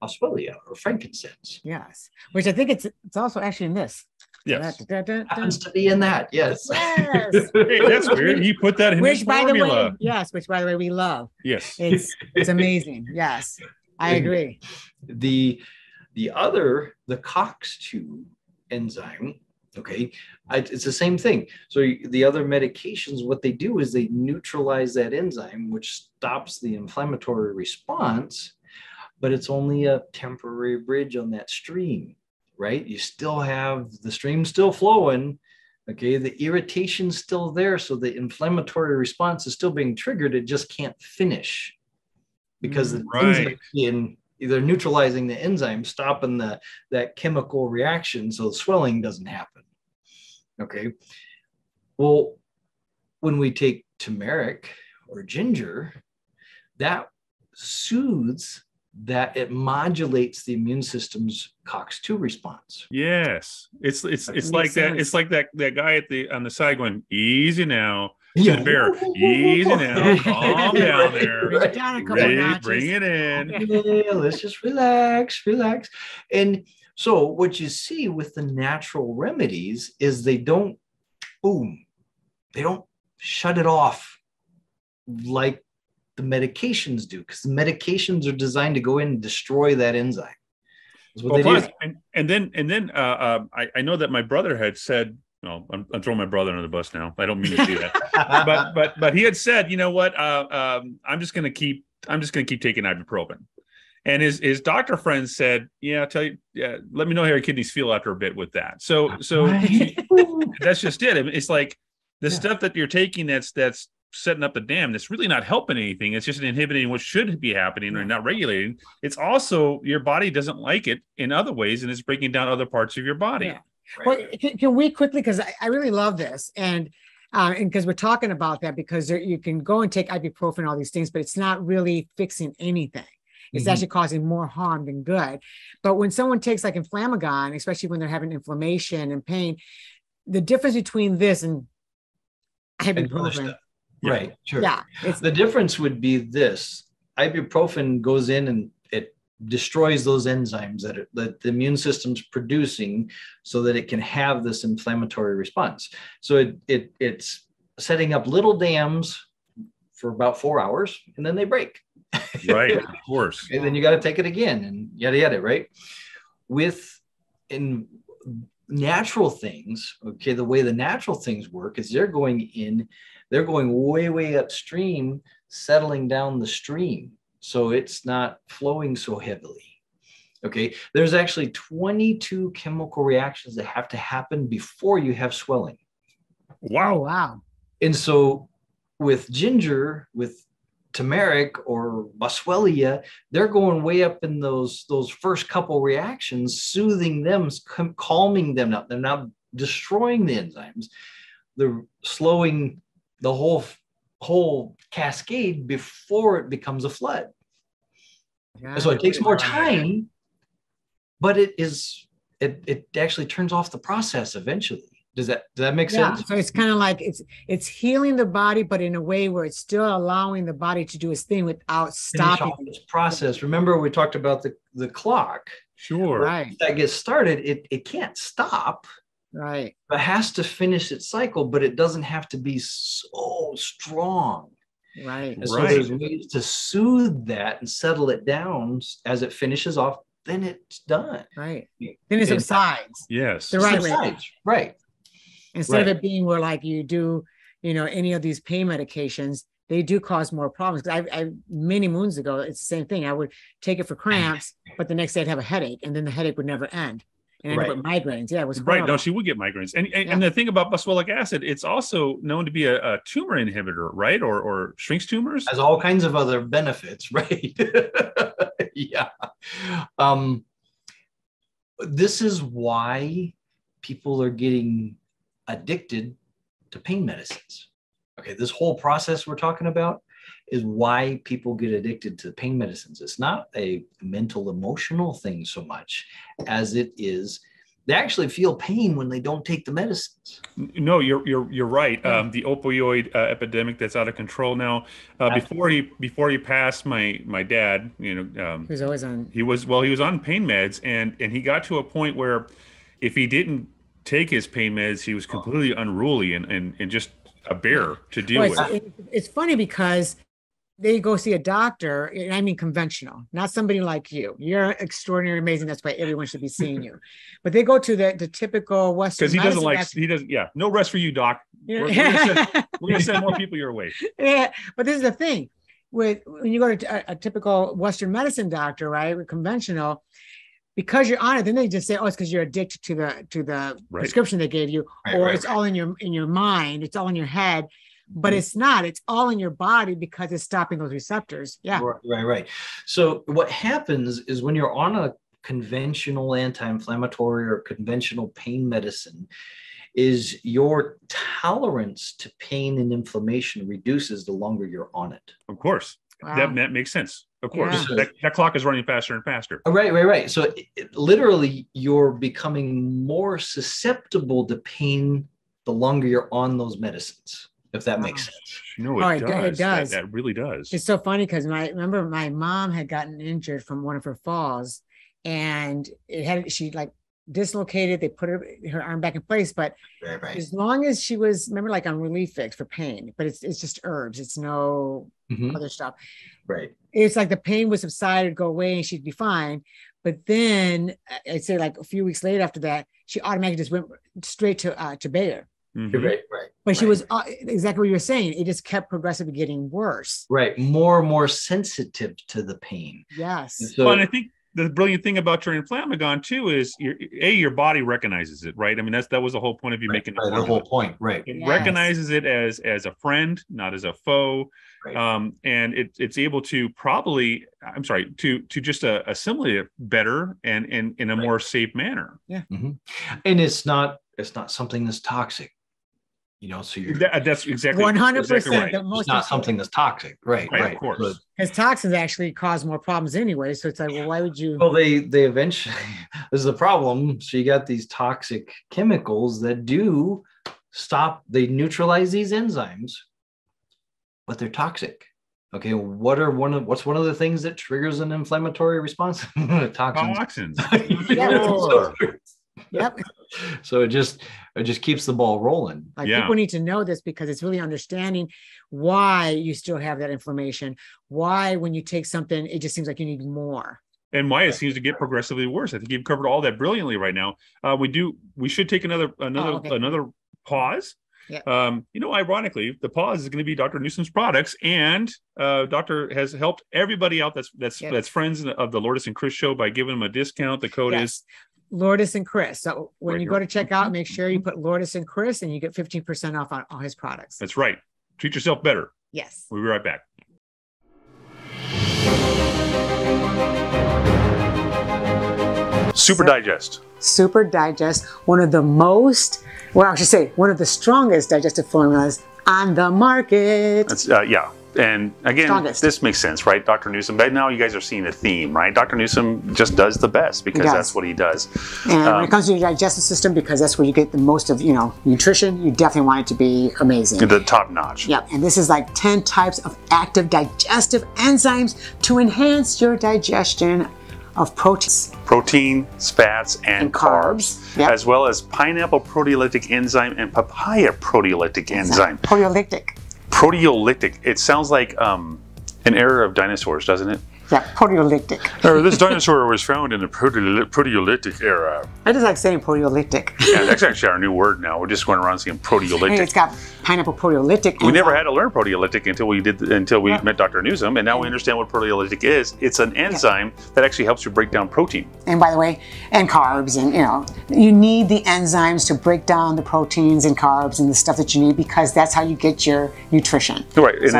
boswellia or frankincense. Yes. Which I think it's also actually in this. Yes. Happens to be in that. Yes. Yes. Hey, that's weird. He put that in his formula. Which by the way we love. Yes. It's amazing. Yes. I agree. The COX-2 enzyme, okay, it's the same thing. So the other medications, what they do is they neutralize that enzyme, which stops the inflammatory response, but it's only a temporary bridge on that stream, right? You still have the stream still flowing, okay, the irritation's still there, so the inflammatory response is still being triggered, it just can't finish because the enzyme either neutralizing the enzyme, stopping that chemical reaction, so the swelling doesn't happen. Okay. Well, when we take turmeric or ginger, that soothes, that it modulates the immune system's COX-2 response. Yes. It's like that. It's like that guy on the side going, easy now. Yeah. Bear, easy now. Calm down there. Bring it in. Yeah, let's just relax. And so what you see with the natural remedies is they don't shut it off like the medications do, because the medications are designed to go in and destroy that enzyme. And then I know that my brother had said, well, I'm throwing my brother under the bus now. I don't mean to do that, but he had said, you know what? I'm just gonna keep taking ibuprofen. And his doctor friend said, let me know how your kidneys feel after a bit with that. So that's just it. It's like the stuff that you're taking that's setting up the dam that's really not helping anything. It's just inhibiting what should be happening or not regulating. It's also your body doesn't like it in other ways, and it's breaking down other parts of your body. Yeah. Well, can we quickly, because I really love this, and because we're talking about that, because you can go and take ibuprofen, all these things, but it's not really fixing anything. It's actually causing more harm than good. But when someone takes like Inflammagon, especially when they're having inflammation and pain, the difference between this and ibuprofen, right? Sure. Yeah. The difference would be this: ibuprofen goes in and it destroys those enzymes that the immune system's producing, so that it can have this inflammatory response. So it's setting up little dams for about 4 hours, and then they break. Right, of course. And then you got to take it again, and yada yada. Right. In natural things, okay, the way the natural things work is they're going way upstream, settling down the stream, so it's not flowing so heavily. Okay, there's actually 22 chemical reactions that have to happen before you have swelling. Wow. And so with ginger, with turmeric or boswellia, they're going way up in those first couple reactions, soothing them, calming them down. They're not destroying the enzymes. They're slowing the whole cascade before it becomes a flood. Yeah, so it takes more time, but it actually turns off the process eventually. Does that make sense? So it's kind of like it's healing the body, but in a way where it's still allowing the body to do its thing without stopping this process. Remember, we talked about the clock. Sure. Right. That gets started, it can't stop. Right. It has to finish its cycle, but it doesn't have to be so strong. Right. And so there's ways to soothe that and settle it down as it finishes off. Then it's done. Right. Then it subsides. Yes. The right way. Right. Instead of it being where like you do, any of these pain medications, they do cause more problems. Because I many moons ago, it's the same thing. I would take it for cramps, but the next day I'd have a headache, and then the headache would never end. And end up with migraines. Yeah, it was horrible. Right. No, she would get migraines. And the thing about boswellic acid, it's also known to be a tumor inhibitor, right? Or shrinks tumors. Has all kinds of other benefits, right? Yeah. This is why people are getting addicted to pain medicines. Okay, this whole process we're talking about is why people get addicted to pain medicines. It's not a mental, emotional thing so much as it is they actually feel pain when they don't take the medicines. No, you're right. The opioid epidemic that's out of control now. Before he passed, my dad, he was always on. He was on pain meds, and he got to a point where if he didn't take his pain meds, he was completely unruly and just a bear to deal with. It's funny because they go see a doctor, and I mean conventional, not somebody like you. You're extraordinary, amazing. That's why everyone should be seeing you. But they go to the typical Western. Because he doesn't. Yeah, no rest for you, Doc. We're gonna send more people your way. Yeah, but this is the thing: when you go to a typical Western medicine doctor, right, with conventional, because you're on it, then they just say, "Oh, it's because you're addicted to the prescription they gave you, or it's all in your mind, it's all in your head." But it's not. It's all in your body because it's stopping those receptors. Yeah. Right. So what happens is when you're on a conventional anti-inflammatory or conventional pain medicine, is your tolerance to pain and inflammation reduces the longer you're on it. Of course. Wow. That makes sense. Of course. Yeah. That clock is running faster and faster. Right. So literally, you're becoming more susceptible to pain the longer you're on those medicines. If that makes sense. No, it does. That really does. It's so funny because remember my mom had gotten injured from one of her falls, and she like dislocated. They put her arm back in place, but as long as she was, remember, like on relief fix for pain, but it's just herbs. It's no other stuff. Right. It's like the pain would subside, go away, and she'd be fine. But then I'd say like a few weeks later after that, she automatically just went straight to Bayer. Mm-hmm. Right. But she was exactly what you were saying. It just kept progressively getting worse. Right. More and more sensitive to the pain. Yes. And I think the brilliant thing about your Inflammagon too is your body recognizes it, right? I mean, that was the whole point of you making the whole point, right? It recognizes it as a friend, not as a foe. Right. And it's able to to just assimilate it better and in a more safe manner. Yeah. And it's not something that's toxic. So that's exactly 100%. Right. It's not something that's toxic, right? Of course, because toxins actually cause more problems anyway. So it's like, well, why would you? Well, they eventually. This is the problem. So you got these toxic chemicals that do stop. They neutralize these enzymes, but they're toxic. Okay, what's one of the things that triggers an inflammatory response? Toxins. Yep. So it just keeps the ball rolling. Like people need to know this because it's really understanding why you still have that inflammation. Why, when you take something, it just seems like you need more. And why it seems to get progressively worse. I think you've covered all that brilliantly right now. We should take another pause. Yeah. Ironically, the pause is going to be Dr. Nuzum's products, and Doctor has helped everybody out that's friends of the Lourdes and Chris show by giving them a discount. The code is Lourdes and Chris. So when you go to check out, make sure you put Lourdes and Chris, and you get 15% off on all his products. That's right. Treat yourself better. Yes. We'll be right back. Super Digest. Super Digest, one of the one of the strongest digestive formulas on the market. That's, And again, this makes sense, right? Dr. Nuzum, but now you guys are seeing a theme, right? Dr. Nuzum just does the best because that's what he does. And when it comes to your digestive system, because that's where you get the most of, nutrition, you definitely want it to be amazing. The top notch. Yep. And this is like 10 types of active digestive enzymes to enhance your digestion of protein, fats, and carbs, as well as pineapple proteolytic enzyme and papaya proteolytic enzyme. Proteolytic. It sounds like an era of dinosaurs, doesn't it? Yeah, proteolytic. This dinosaur was found in the proteolytic era. I just like saying proteolytic. Yeah, that's actually our new word now. We're just going around saying proteolytic. Hey, it's got pineapple proteolytic. We never had to learn proteolytic until we met Dr. Nuzum, and now we understand what proteolytic is. It's an enzyme that actually helps you break down protein. And by the way, and carbs, and you need the enzymes to break down the proteins and carbs and the stuff that you need because that's how you get your nutrition. Right, and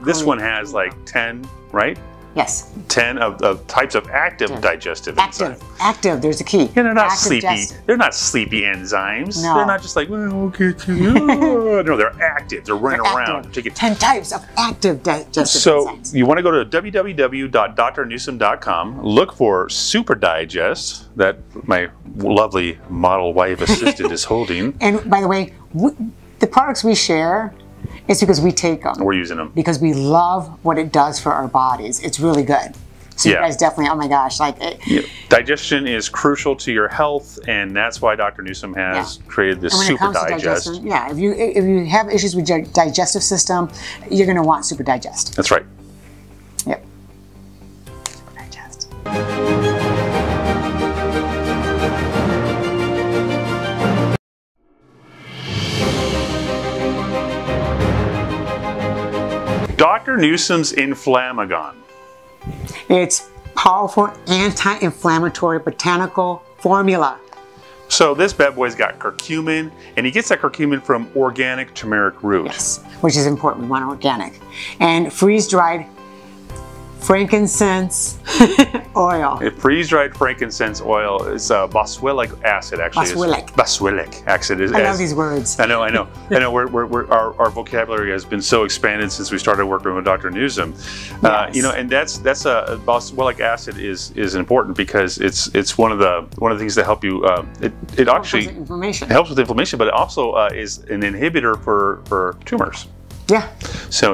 this one has like 10, right? Yes. 10 of types of active digestive enzymes. Active, there's a key. Yeah, they're not sleepy. They're not sleepy enzymes. No. They're not just like, well, okay. No, they're active. They're running around. 10 types of active digestive enzymes. So you want to go to www.drnuzum.com, look for Super Digest that my lovely model wife assistant is holding. And by the way, the products we share, it's because we take them. We're using them. Because we love what it does for our bodies. It's really good. So you guys definitely, oh my gosh. Digestion is crucial to your health, and that's why Dr. Nuzum has created this Super Digest. If you have issues with your digestive system, you're going to want Super Digest. That's right. Yep. Super Digest. Dr. Nuzum's Inflammagon. It's powerful anti-inflammatory botanical formula. So this bad boy's got curcumin, and he gets that curcumin from organic turmeric root. Yes, which is important. We want organic. And freeze-dried frankincense oil. Freeze-dried frankincense oil is boswellic acid, actually. Boswellic acid. I love these words. I know. Our vocabulary has been so expanded since we started working with Dr. Nuzum. And that's boswellic acid is important because it's one of the things that help you. It actually helps with inflammation, but it also is an inhibitor for tumors. Yeah. So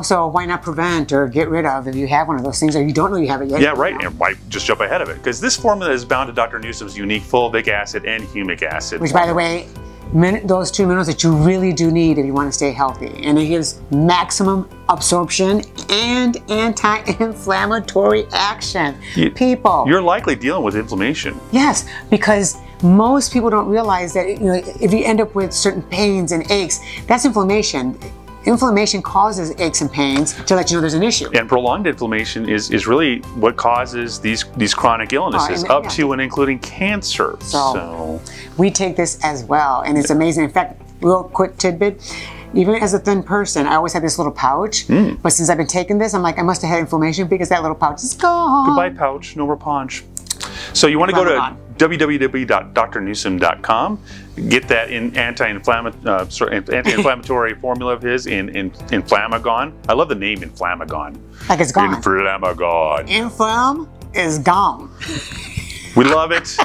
so why not prevent or get rid of if you have one of those things or you don't know you have it yet? Yeah, right. And why just jump ahead of it? Because this formula is bound to Dr. Nuzum's unique fulvic acid and humic acid. Which, by the way, those two minerals that you really do need if you want to stay healthy. And it gives maximum absorption and anti-inflammatory action. You're likely dealing with inflammation. Yes, because most people don't realize that if you end up with certain pains and aches, that's inflammation. inflammation causes aches and pains to let you know there's an issue. And prolonged inflammation is really what causes these chronic illnesses, up to and including cancer. So we take this as well, and it's amazing. In fact, real quick tidbit, even as a thin person, I always had this little pouch, but since I've been taking this, I'm like, I must have had inflammation because that little pouch is gone. Goodbye pouch, no more punch. So you want to go to www.drnuzum.com, get that anti-inflammatory formula of his in Inflammagon. I love the name Inflammagon. Like it's gone. Inflammagon. Inflam is gone. We love it.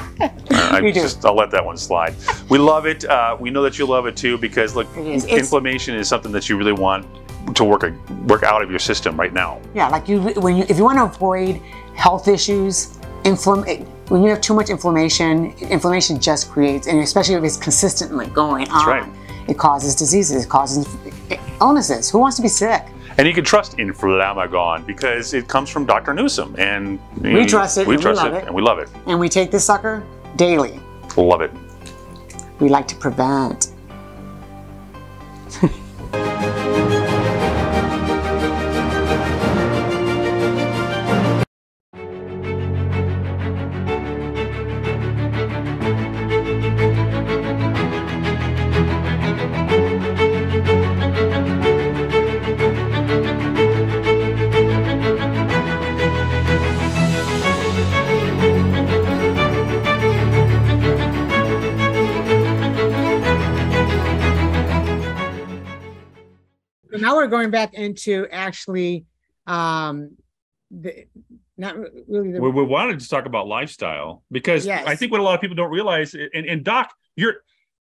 I'll let that one slide. We love it. We know that you love it too, because look, inflammation is something that you really want to work out of your system right now. Yeah, like if you want to avoid health issues, when you have too much inflammation just creates, and especially if it's consistently going on, right. It causes diseases, it causes illnesses. Who wants to be sick? And you can trust Inflammagon because it comes from Dr. Nuzum, and we trust it. We trust it, and we love it. And we take this sucker daily. Love it. We like to prevent. Now we're going back into actually, not really. We wanted to talk about lifestyle because I think what a lot of people don't realize, and Doc,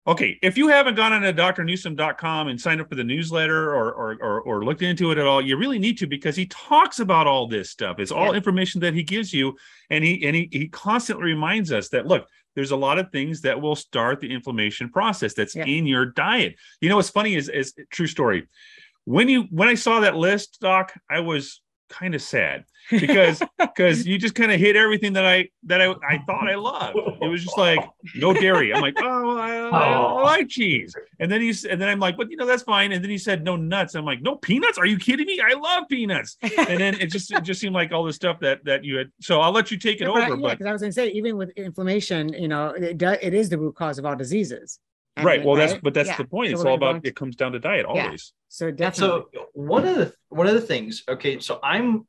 okay, if you haven't gone on to drnuzum.com and signed up for the newsletter or looked into it at all, you really need to, because he talks about all this stuff. It's all information that he gives you, and he constantly reminds us that, look, there's a lot of things that will start the inflammation process that's in your diet. You know, what's funny is true story. When I saw that list, Doc, I was kind of sad because you just kind of hit everything that I thought I loved. It was just like no dairy. I'm like, I like cheese, and then I'm like, but that's fine. And then he said no nuts. I'm like, no peanuts? Are you kidding me? I love peanuts. And then it just seemed like all this stuff that you had. So I'll let you take it over. But because I was going to say, even with inflammation, it is the root cause of all diseases. Right. Well, that's the point. It's all about, it comes down to diet always. So definitely. So one of the things, okay, so I'm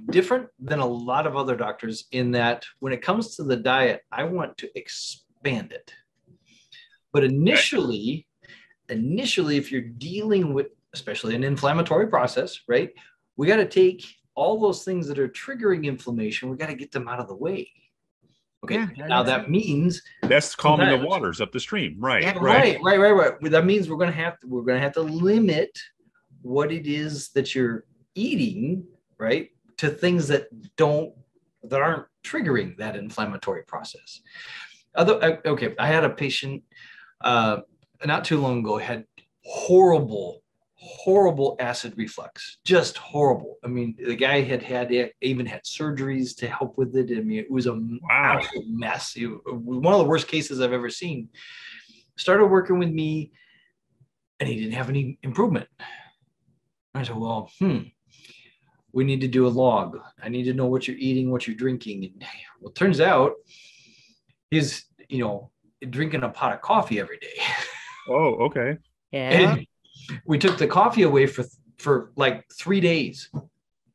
different than a lot of other doctors in that when it comes to the diet, I want to expand it. But initially, if you're dealing with, especially an inflammatory process, right, we got to take all those things that are triggering inflammation, we got to get them out of the way. Okay. Now that means that's calming the waters up the stream. Right. Yeah, right. That means we're gonna have to limit what it is that you're eating, right, to things that aren't triggering that inflammatory process. Okay, I had a patient not too long ago had horrible acid reflux, just horrible. I mean, the guy even had surgeries to help with it. I mean, it was a absolute mess. One of the worst cases I've ever seen. Started working with me, and he didn't have any improvement. I said, well, we need to do a log. I need to know what you're eating, what you're drinking. And well, it turns out he's, drinking a pot of coffee every day. Oh, okay. Yeah. And we took the coffee away for like 3 days.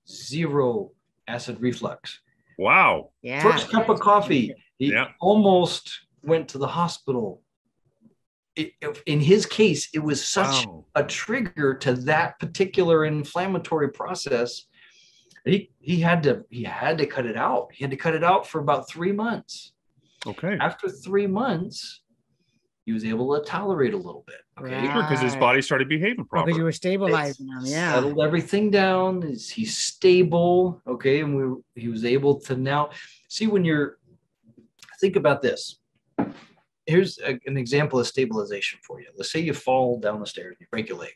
0 acid reflux. Wow. Yeah. First cup of coffee. He almost went to the hospital. In his case, it was such a trigger to that particular inflammatory process. He had to cut it out. He had to cut it out for about 3 months. Okay. After 3 months, he was able to tolerate a little bit. Okay. Sure, because his body started behaving properly. Because you were stabilizing him. Yeah. Settled everything down. He's stable. Okay. And he was able to now see think about this. Here's an example of stabilization for you. Let's say you fall down the stairs and you break your leg.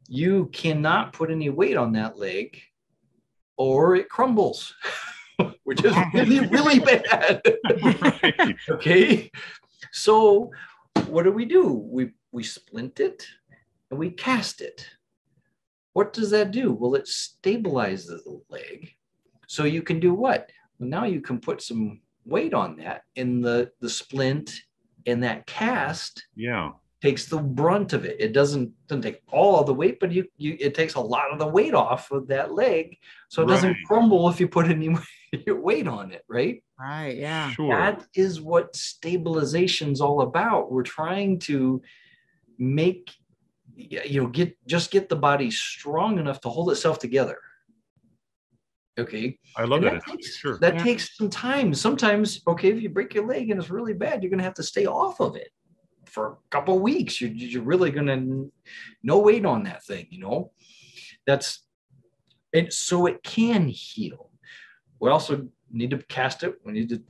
You cannot put any weight on that leg or it crumbles, which is really, really bad. Right. Okay. So what do? We splint it and we cast it. What does that do? Well, it stabilizes the leg. So you can do what? Well, now you can put some weight on that, and the splint and that cast takes the brunt of it. It doesn't take all of the weight, but it takes a lot of the weight off of that leg, so it doesn't crumble if you put any weight on it, right? Right, yeah. Sure. That is what stabilization's all about. We're trying to make, get the body strong enough to hold itself together. Okay. I love that. That takes some time. Sometimes, okay, if you break your leg and it's really bad, you're going to have to stay off of it for a couple of weeks. You're really going to no weight on that thing, That's it. So it can heal. We also need to cast it. We need to,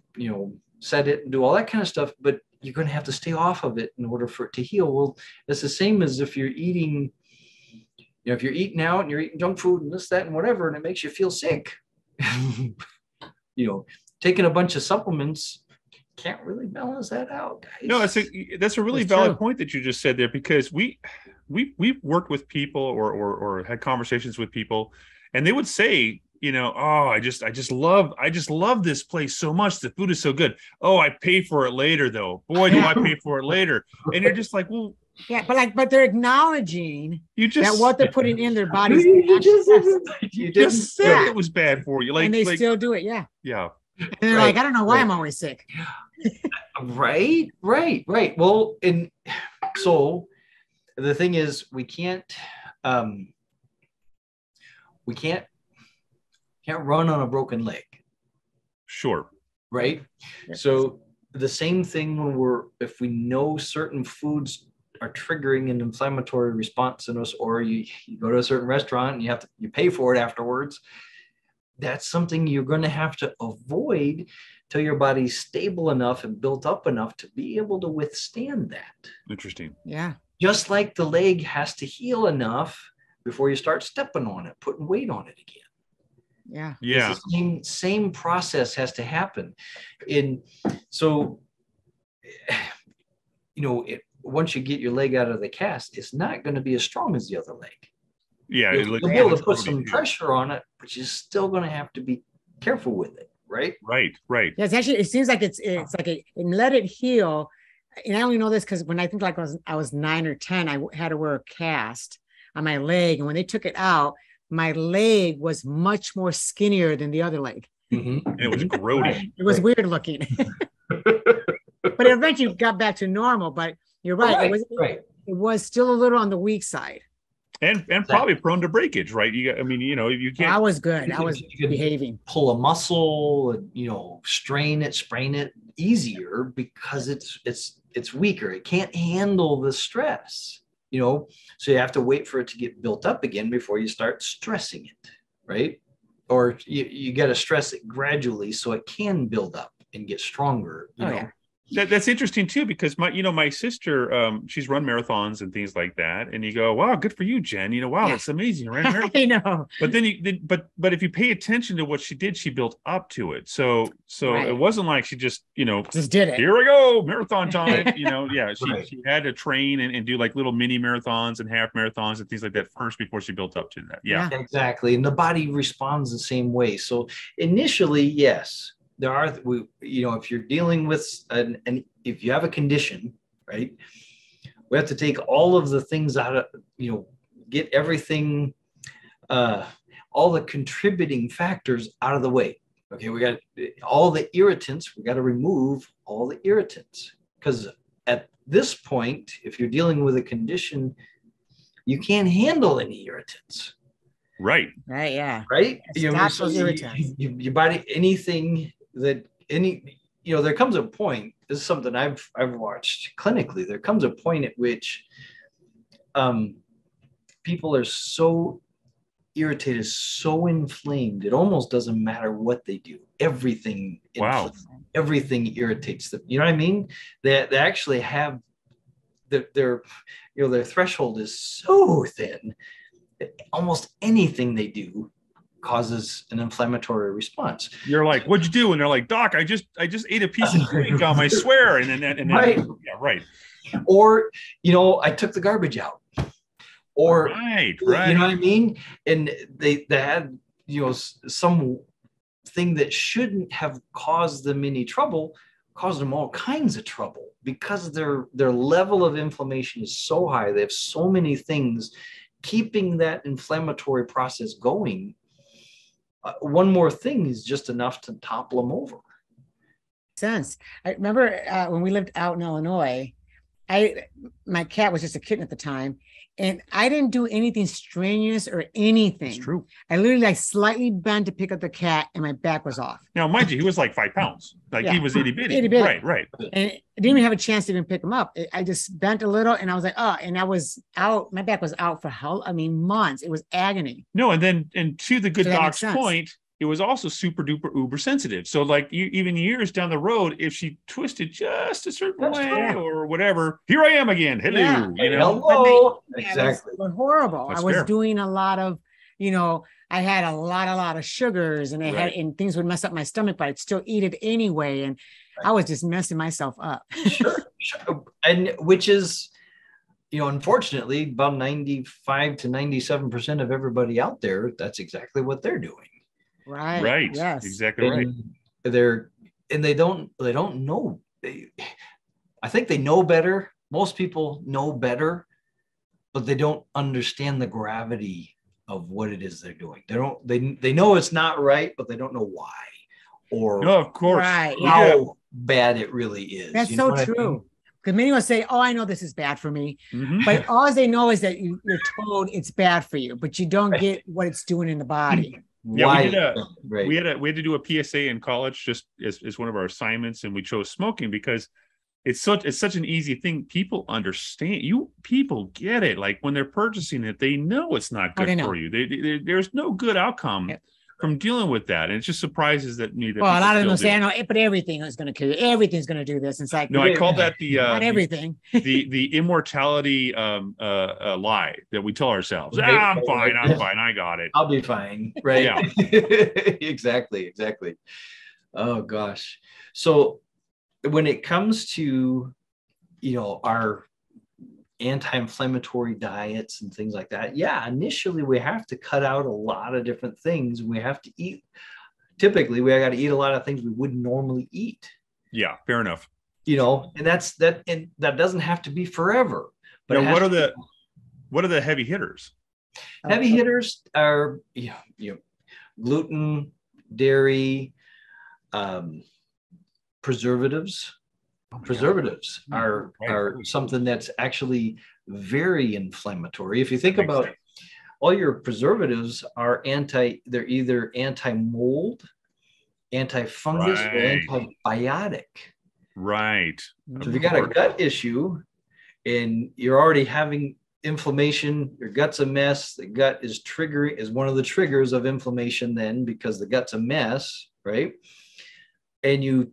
set it and do all that kind of stuff, but you're going to have to stay off of it in order for it to heal. Well, it's the same as if you're eating, if you're eating out and you're eating junk food and this, that, and whatever, and it makes you feel sick, taking a bunch of supplements can't really balance that out, guys. No, that's a really valid point that you just said there, because we've worked with people or had conversations with people, and they would say, I just love this place so much. The food is so good. Oh, I pay for it later though. Boy, do I pay for it later. And you're just like, well, yeah, but they're acknowledging that what they're putting in their bodies. You just said it was bad for you. And they still do it. Yeah. Yeah. And they're like, I don't know why I'm always sick. Right. Well, and so the thing is, we can't run on a broken leg. Sure. Right. Yes. So the same thing if we know certain foods are triggering an inflammatory response in us, or you go to a certain restaurant and you pay for it afterwards, that's something you're going to have to avoid till your body's stable enough and built up enough to be able to withstand that. Interesting. Yeah. Just like the leg has to heal enough before you start stepping on it, putting weight on it again. Yeah. The same process has to happen. So, once you get your leg out of the cast, it's not going to be as strong as the other leg. Yeah. You'll be able to put some pressure on it, but you're still going to have to be careful with it. Right. Yeah, it seems like it's like and let it heal. And I only know this because when I think I was 9 or 10, I had to wear a cast on my leg. And when they took it out, my leg was much more skinnier than the other leg. Mm-hmm. And it was grody. It was weird looking. But it eventually got back to normal. But you're right. It was still a little on the weak side. And probably prone to breakage, right? You can't. I was good. I was behaving. Pull a muscle, strain it, sprain it easier because it's weaker. It can't handle the stress, So you have to wait for it to get built up again before you start stressing it, right? Or you got to stress it gradually so it can build up and get stronger. You know? Yeah. That's interesting too, because my sister, she's run marathons and things like that. And you go, wow, good for you, Jen. Wow, that's amazing. Right? I know. But then but if you pay attention to what she did, she built up to it. So it wasn't like she just did it. Here we go, marathon time. She had to train and do like little mini marathons and half marathons and things like that first before she built up to that. Yeah, exactly. And the body responds the same way. So initially, yes. There are, if you're dealing with if you have a condition, right, we have to take all of the things out of, get everything, all the contributing factors out of the way. Okay, we got all the irritants. We got to remove all the irritants, because at this point, if you're dealing with a condition, you can't handle any irritants. Right. Right. Yeah. Right. Stop those irritants. Your body, anything. There comes a point, this is something I've watched clinically, there comes a point at which people are so irritated, so inflamed, it almost doesn't matter what they do. Everything irritates them. You know what I mean? They actually have their threshold is so thin that almost anything they do causes an inflammatory response. You're like, what'd you do? And they're like, Doc, I just ate a piece of chewing gum, I swear. And then right. Yeah, right. Or, I took the garbage out. or right. you know what I mean? And they had, you know, some thing that shouldn't have caused them any trouble caused them all kinds of trouble because their level of inflammation is so high. They have so many things keeping that inflammatory process going. One more thing is just enough to topple them over. Sense. I remember when we lived out in Illinois, my cat was just a kitten at the time, and I didn't do anything strenuous or anything. It's true. I literally like slightly bent to pick up the cat, and my back was off. Now, mind you, he was like 5 pounds. Like he was itty bitty. Itty bitty. Right. And I didn't even have a chance to even pick him up. I just bent a little, and I was like, oh, and I was out. My back was out for months. It was agony. No, and to the good doc's point, it was also super duper uber sensitive. So like even years down the road, if she twisted just a certain way or whatever, here I am again. Hello, you know. Hello. Exactly. It was horrible. That's I was fair. Doing a lot of, you know, I had a lot of sugars, and and things would mess up my stomach, but I'd still eat it anyway. And I was just messing myself up. Sure. And which is, you know, unfortunately, about 95 to 97% of everybody out there, that's exactly what they're doing. Right. Yes. Exactly right. They don't know. I think they know better. Most people know better, but they don't understand the gravity of what it is they're doing. They know it's not right, but they don't know why or no, of course. How bad it really is. That's so true. Because many will say, oh, I know this is bad for me. Mm-hmm. But all they know is that you're told it's bad for you, but you don't get what it's doing in the body. Yeah, we had to do a PSA in college just as one of our assignments, and we chose smoking because it's such an easy thing. People understand. People get it. Like when they're purchasing it, they know it's not good for you. There's no good outcome from dealing with that, and it just surprises me that. Well, a lot of them will say, "I know, but everything is going to kill you. Everything's going to do this." And it's like, no, I call that the not everything. the immortality lie that we tell ourselves. I'm fine. I got it. I'll be fine. Right? Yeah. Exactly. Oh gosh. So when it comes to, you know, our anti-inflammatory diets and things like that, initially we have to cut out a lot of different things. We have to eat, typically we got to eat a lot of things we wouldn't normally eat. Yeah, fair enough. You know, and that doesn't have to be forever. But what are the heavy hitters? Heavy hitters are gluten, dairy, preservatives. Preservatives are something that's actually very inflammatory. If you think about all your preservatives are they're either anti-mold, anti-fungus, or antibiotic. Right. So if you got a gut issue and you're already having inflammation, your gut's a mess, the gut is one of the triggers of inflammation then because the gut's a mess, right? And you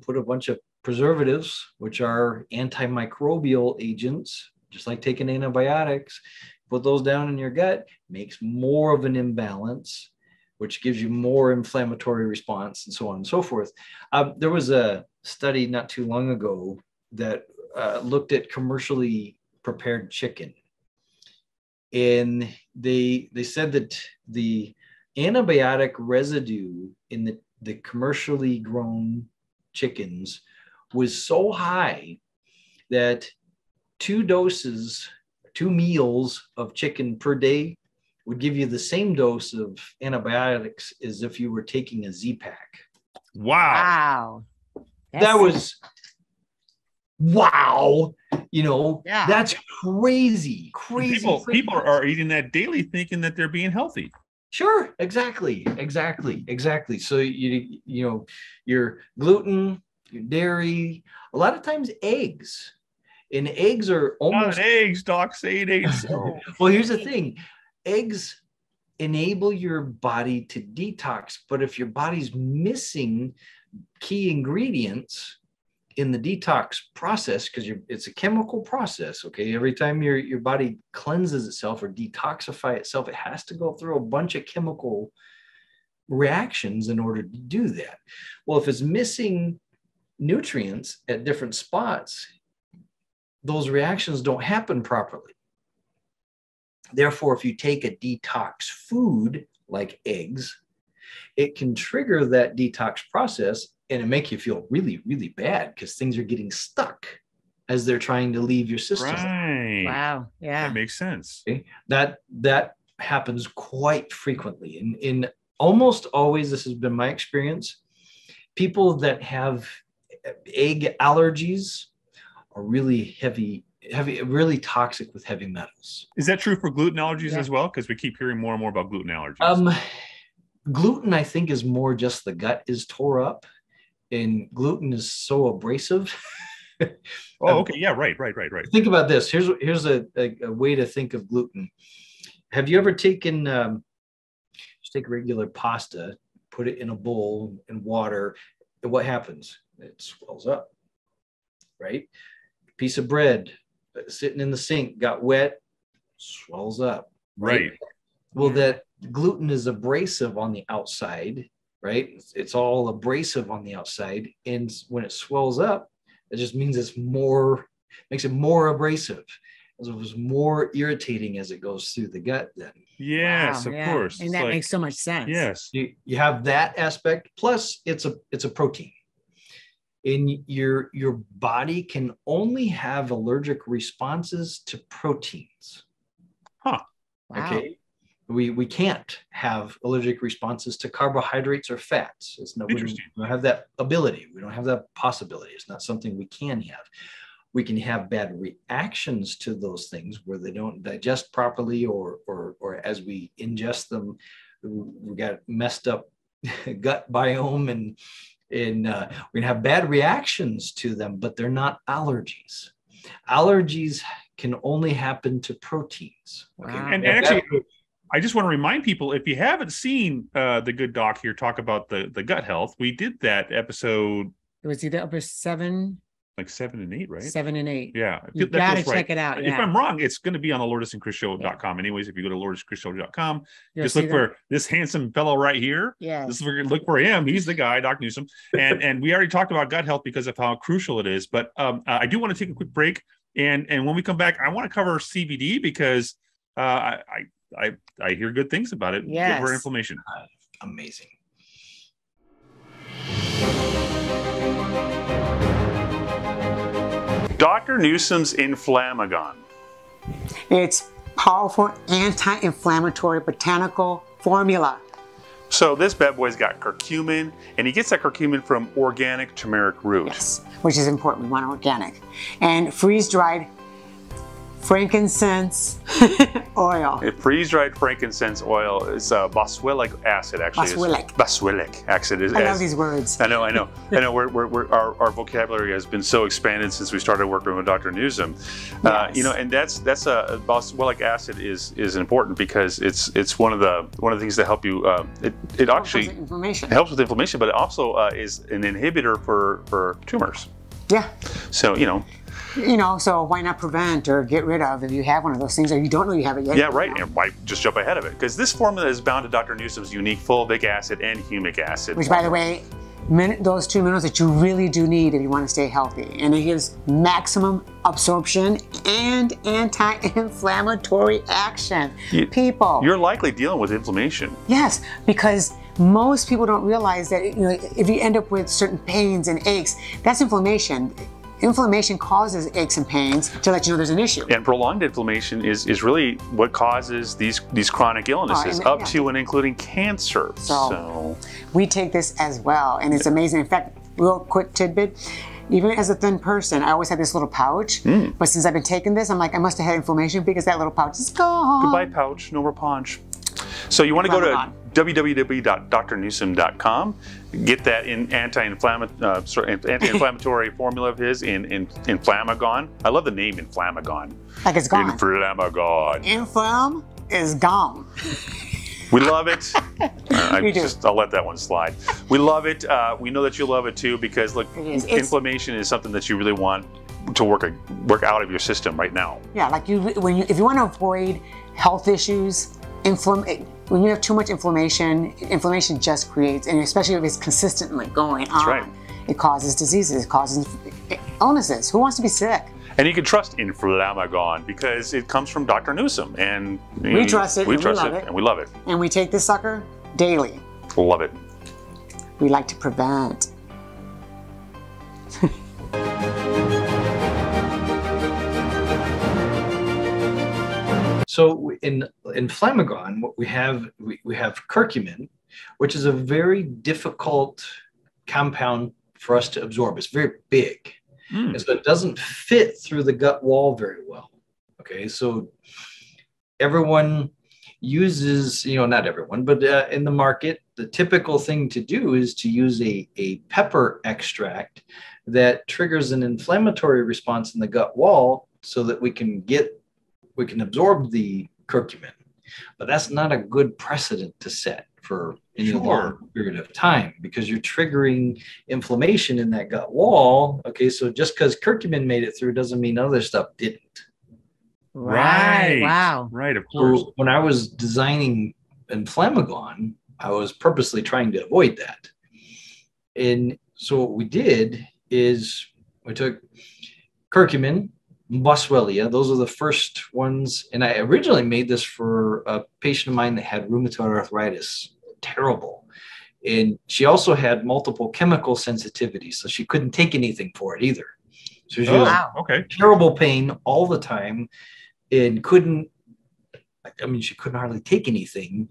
put a bunch of preservatives, which are antimicrobial agents, just like taking antibiotics, put those down in your gut, makes more of an imbalance, which gives you more inflammatory response and so on and so forth. There was a study not too long ago that looked at commercially prepared chicken. And they said that the antibiotic residue in the commercially grown chickens was so high that 2 meals of chicken per day would give you the same dose of antibiotics as if you were taking a Z-Pack. Wow. That was wow. You know, that's crazy. People are eating that daily thinking that they're being healthy. Sure, exactly. So you know, your gluten, your dairy, a lot of times eggs. And eggs are almost not eggs, Doc. Say it ain't so. Well, here's the thing. Eggs enable your body to detox, but if your body's missing key ingredients in the detox process, because it's a chemical process, okay? Every time your body cleanses itself or detoxify itself, it has to go through a bunch of chemical reactions in order to do that. Well, if it's missing nutrients at different spots, those reactions don't happen properly. Therefore, if you take a detox food like eggs, it can trigger that detox process and it make you feel really, really bad because things are getting stuck as they're trying to leave your system. Right. Wow. Yeah. That makes sense. Okay? That happens quite frequently. In almost always, this has been my experience, people that have egg allergies are really really toxic with heavy metals. Is that true for gluten allergies as well? Because we keep hearing more and more about gluten allergies. Gluten, I think, is more just the gut is tore up, and gluten is so abrasive. Oh, okay. Yeah, right. Think about this. Here's a way to think of gluten. Have you ever taken, just take regular pasta, put it in a bowl in water, and what happens? It swells up, right? Piece of bread sitting in the sink, got wet, swells up. Right. Well, that gluten is abrasive on the outside, right? It's all abrasive on the outside. And when it swells up, it just means makes it more abrasive. So it was more irritating as it goes through the gut then. Yes, of course. And that makes so much sense. Yes. You have that aspect, plus it's a protein. And your body can only have allergic responses to proteins. Huh. Wow. Okay. We can't have allergic responses to carbohydrates or fats. We don't have that ability. We don't have that possibility. It's not something we can have. We can have bad reactions to those things where they don't digest properly, or as we ingest them, we got messed up gut biome, and we're gonna have bad reactions to them, but they're not allergies. Allergies can only happen to proteins. Okay? Wow. And actually, I just want to remind people, if you haven't seen the good doc here talk about the gut health, we did that episode. It was either upper 7. Like 7 and 8, right? 7 and 8. Yeah. You got to check it out. If I'm wrong, it's going to be on the lourdesandchrisshow.com. Anyways, if you go to lourdesandchrishow.com, just look for this handsome fellow right here. Yeah. This is where you look for him. He's the guy, Doc Nuzum. And we already talked about gut health because of how crucial it is. But I do want to take a quick break. And when we come back, I want to cover CBD because I hear good things about it. Yes. For inflammation. Amazing. Dr. Nuzum's Inflammagon. It's powerful anti-inflammatory botanical formula. So this bad boy's got curcumin, and he gets that curcumin from organic turmeric root. Yes, which is important. We want organic. And freeze-dried frankincense oil. Freeze-dried frankincense oil is boswellic acid, actually. Boswellic acid. I love these words. I know. Our vocabulary has been so expanded since we started working with Dr. Nuzum. Yes. And that's boswellic acid is important because it's one of the things that help you. It actually helps with inflammation, but it also is an inhibitor for tumors. Yeah. So so why not prevent or get rid of if you have one of those things or you don't know you have it yet? Yeah, right. And why just jump ahead of it? Because this formula is bound to Dr. Nuzum's unique fulvic acid and humic acid. Which, by the way, those two minerals that you really do need if you want to stay healthy. And it gives maximum absorption and anti-inflammatory action. People. You're likely dealing with inflammation. Yes, because most people don't realize that if you end up with certain pains and aches, that's inflammation. Inflammation causes aches and pains to let you know there's an issue. And prolonged inflammation is really what causes these chronic illnesses, up to and including cancer. So we take this as well, and it's amazing. In fact, real quick tidbit, even as a thin person, I always had this little pouch, but since I've been taking this, I'm like, I must have had inflammation because that little pouch is gone. Goodbye pouch, no more punch. So you want to go to www.drnuzum.com, get that anti-inflammatory formula of his in Inflammagon. I love the name Inflammagon. Like it's gone. Inflammagon. Inflam is gone. We love it. I'll let that one slide. We love it. We know that you love it too because look, inflammation is something that you really want to work out of your system right now. Yeah, like if you want to avoid health issues, when you have too much inflammation just creates, and especially if it's consistently going on, it causes diseases, it causes illnesses. Who wants to be sick? And you can trust Inflammagon because it comes from Dr. Nuzum, and we trust it. We trust it, and we love it. And we take this sucker daily. Love it. We like to prevent. So in Inflammagon, what we have curcumin, which is a very difficult compound for us to absorb. It's very big. And so it doesn't fit through the gut wall very well. Okay, so everyone uses, not everyone, but in the market, the typical thing to do is to use a pepper extract that triggers an inflammatory response in the gut wall so that we can absorb the curcumin. But that's not a good precedent to set for any long period of time, because you're triggering inflammation in that gut wall. Okay, so just because curcumin made it through doesn't mean other stuff didn't. Right. Wow. Right, of course. So when I was designing Inflammagon, I was purposely trying to avoid that. And so what we did is we took curcumin, Boswellia. Those are the first ones. And I originally made this for a patient of mine that had rheumatoid arthritis. Terrible. And she also had multiple chemical sensitivities, so she couldn't take anything for it either. So she was terrible pain all the time and she couldn't hardly take anything.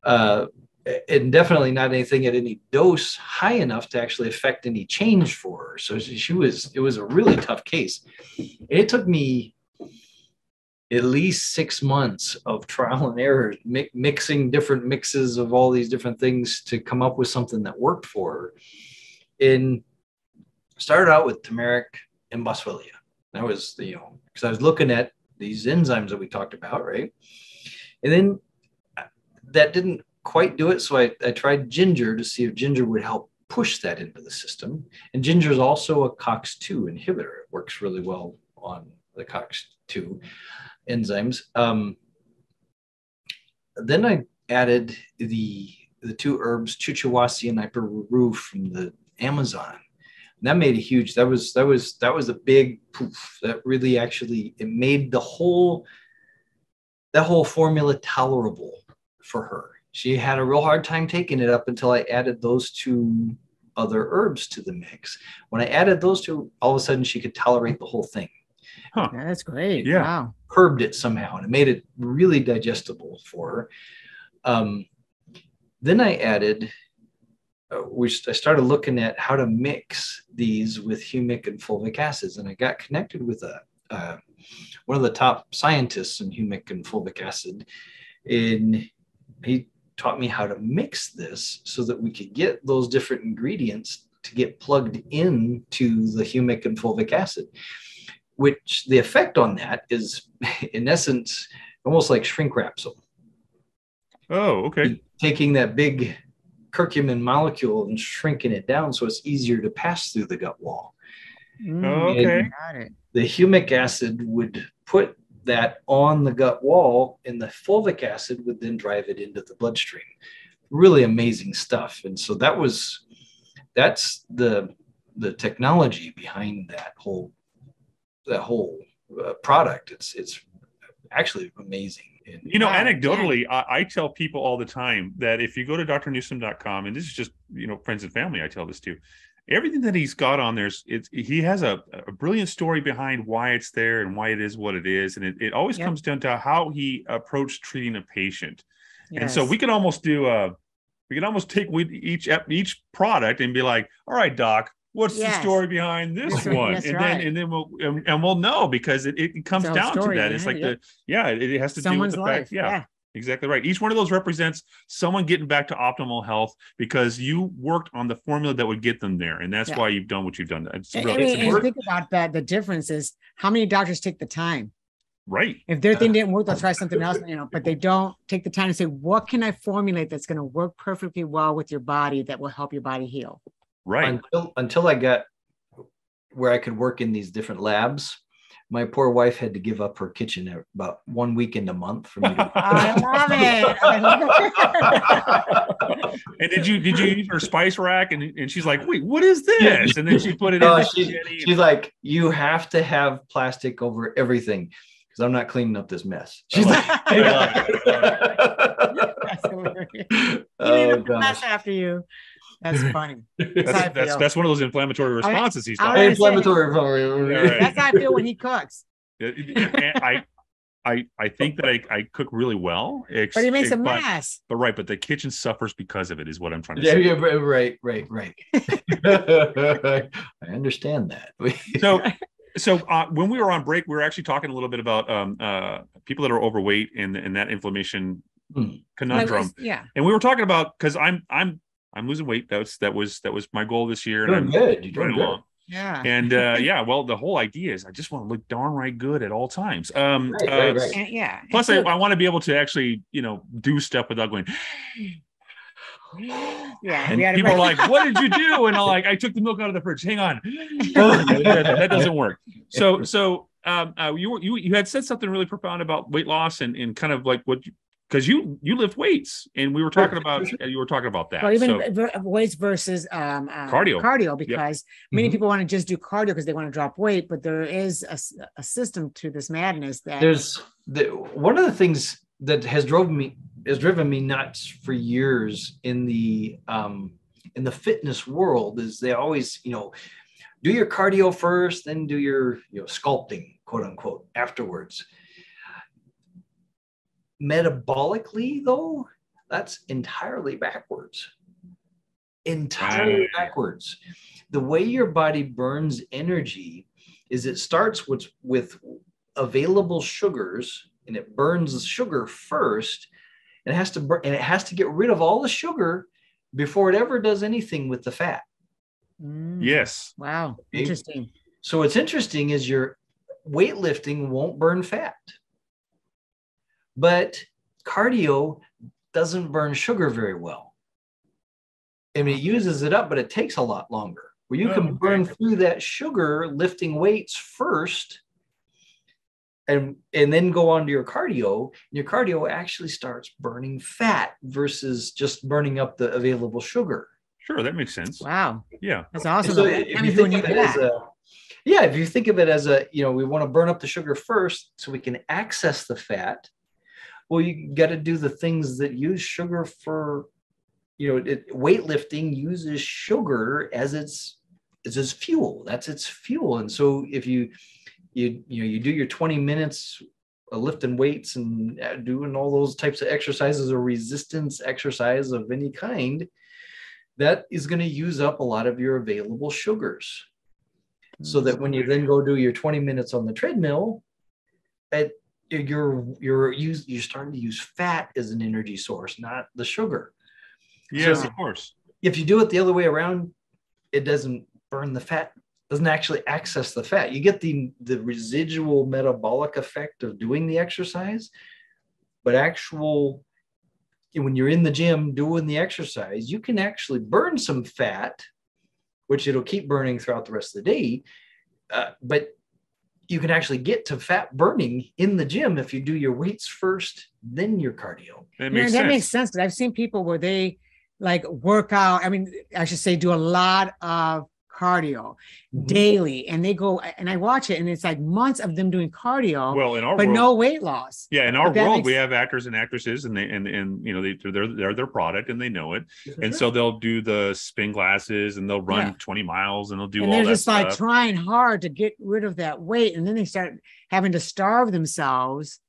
And definitely not anything at any dose high enough to actually affect any change for her. So it was a really tough case. It took me at least 6 months of trial and error, mixing different mixes of all these different things to come up with something that worked for her. And started out with turmeric and boswellia. That was because I was looking at these enzymes that we talked about, right? And then that didn't quite do it. So I tried ginger to see if ginger would help push that into the system. And ginger is also a COX-2 inhibitor. It works really well on the COX-2 enzymes. Then I added the two herbs, chuchuwasi and iperu from the Amazon. And that made a huge, that was a big poof. That really actually, it made that whole formula tolerable for her. She had a real hard time taking it up until I added those two other herbs to the mix. When I added those two, all of a sudden she could tolerate the whole thing. Huh. That's great. Yeah. Wow. Curbed it somehow, and it made it really digestible for her. Then I added, I started looking at how to mix these with humic and fulvic acids, and I got connected with one of the top scientists in humic and fulvic acid, and he taught me how to mix this so that we could get those different ingredients to get plugged into the humic and fulvic acid, which the effect on that is, in essence, almost like shrink wrap. So, oh, okay. Taking that big curcumin molecule and shrinking it down so it's easier to pass through the gut wall. Okay. Got it. The humic acid would put that on the gut wall, and the fulvic acid would then drive it into the bloodstream. Really amazing stuff. And so that's the technology behind that whole product. It's actually amazing. Anecdotally, I tell people all the time that if you go to drnuzum.com, and this is just, friends and family, I tell this to, everything that he's got on there, he has a brilliant story behind why it's there and why it is what it is. And it always comes down to how he approached treating a patient. Yes. And so we can almost take with each product and be like, all right, doc, what's the story behind this one? And then we'll know, because it comes down to that. It's like it has to do with the fact. Yeah. Exactly right. Each one of those represents someone getting back to optimal health because you worked on the formula that would get them there. And that's why you've done what you've done. And think about that. The difference is how many doctors take the time. Right. If their thing didn't work, they'll try something else, but they don't take the time to say, what can I formulate that's going to work perfectly well with your body that will help your body heal? Right. Until I got where I could work in these different labs, my poor wife had to give up her kitchen about 1 weekend a month for me to. I love it. I love it. And did you use her spice rack? And she's like, wait, what is this? And then she put it in. She's like, you have to have plastic over everything because I'm not cleaning up this mess. She's like, I love it. That's hilarious. Cleaning up the mess after you. That's funny. That's one of those inflammatory responses he's talking about. Inflammatory. That's how I feel when he cooks. I think that I cook really well. But he makes a mess. But the kitchen suffers because of it, is what I'm trying to say. Yeah, right. I understand that. So when we were on break, we were actually talking a little bit about people that are overweight and that inflammation conundrum. And we were talking about, because I'm losing weight. That was my goal this year. You're good. You're doing good. Yeah. And well, the whole idea is I just want to look darn right good at all times. Right. Yeah. Plus, I want to be able to actually, do stuff without going. Yeah. And people are like, "What did you do?" And I'm like, "I took the milk out of the fridge. Hang on." that doesn't work. So you had said something really profound about weight loss and kind of like because you lift weights, and we were talking about that. Well, even weights versus cardio, because many people want to just do cardio because they want to drop weight, but there is a system to this madness. That there's one of the things that has driven me nuts for years in the fitness world is they always do your cardio first, then do your sculpting, quote unquote, afterwards. Metabolically, though, that's entirely backwards. Backwards. The way your body burns energy is it starts with available sugars, and it burns sugar first, and it has to get rid of all the sugar before it ever does anything with the fat. Yes. Wow. Interesting. So what's interesting is your weightlifting won't burn fat. But cardio doesn't burn sugar very well. I mean, it uses it up, but it takes a lot longer. Where you can burn through that sugar lifting weights first and then go on to your cardio. And your cardio actually starts burning fat versus just burning up the available sugar. Sure, that makes sense. Wow. Yeah. That's awesome. So if you think of it as we want to burn up the sugar first so we can access the fat. Well, you got to do the things that use sugar for, weightlifting uses sugar as its fuel. That's its fuel. And so if you do your 20 minutes of lifting weights and doing all those types of exercises or resistance exercise of any kind, that is going to use up a lot of your available sugars. So that when you then go do your 20 minutes on the treadmill, you're starting to use fat as an energy source, not the sugar. Yes, so, of course. If you do it the other way around, it doesn't burn the fat, doesn't actually access the fat. You get the residual metabolic effect of doing the exercise, but when you're in the gym doing the exercise, you can actually burn some fat, which it'll keep burning throughout the rest of the day. But you can actually get to fat burning in the gym if you do your weights first, then your cardio. That makes sense because I've seen people where they work out. I mean, I should say do a lot of cardio daily, and they go and I watch it, and it's like months of them doing cardio. Well, in our but world, no weight loss. Yeah, in our world, we have actors and actresses, and they're their product, and they know it, and so they'll do the spin classes, and they'll run 20 miles, and they'll do all that. They're just stuff. Trying hard to get rid of that weight, and then they start having to starve themselves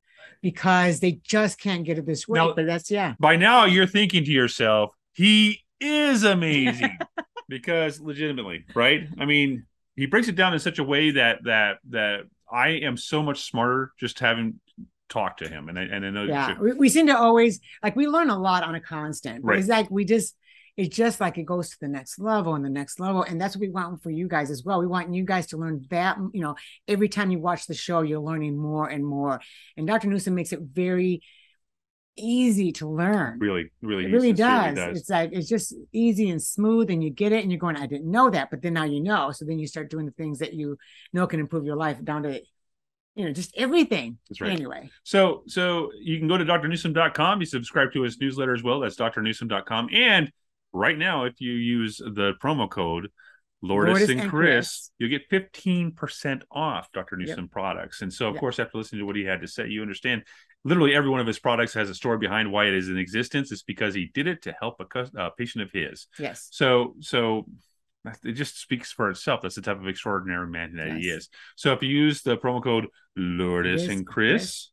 because they just can't get at this weight. But that's By now, you're thinking to yourself, he is amazing. Because legitimately, right? I mean, he breaks it down in such a way that I am so much smarter just having talked to him. And I know we seem to always we learn a lot on a constant. Right. It's just like it goes to the next level and the next level. And that's what we want for you guys as well. We want you guys to learn that, every time you watch the show, you're learning more and more. And Dr. Nuzum makes it very easy to learn. Really it really does. It's just easy and smooth, and you get it, and you're going, I didn't know that, but then now you know. So then you start doing the things that you know can improve your life down to just everything. That's right. Anyway. So you can go to drnuzum.com. You subscribe to his newsletter as well. That's drnuzum.com. And right now, if you use the promo code Lourdes and Chris, you'll get 15% off Dr. Nuzum products. And so, of course, after listening to what he had to say, you understand literally every one of his products has a story behind why it is in existence. It's because he did it to help a patient of his. Yes. So it just speaks for itself. That's the type of extraordinary man that he is. So if you use the promo code Lourdes and Chris,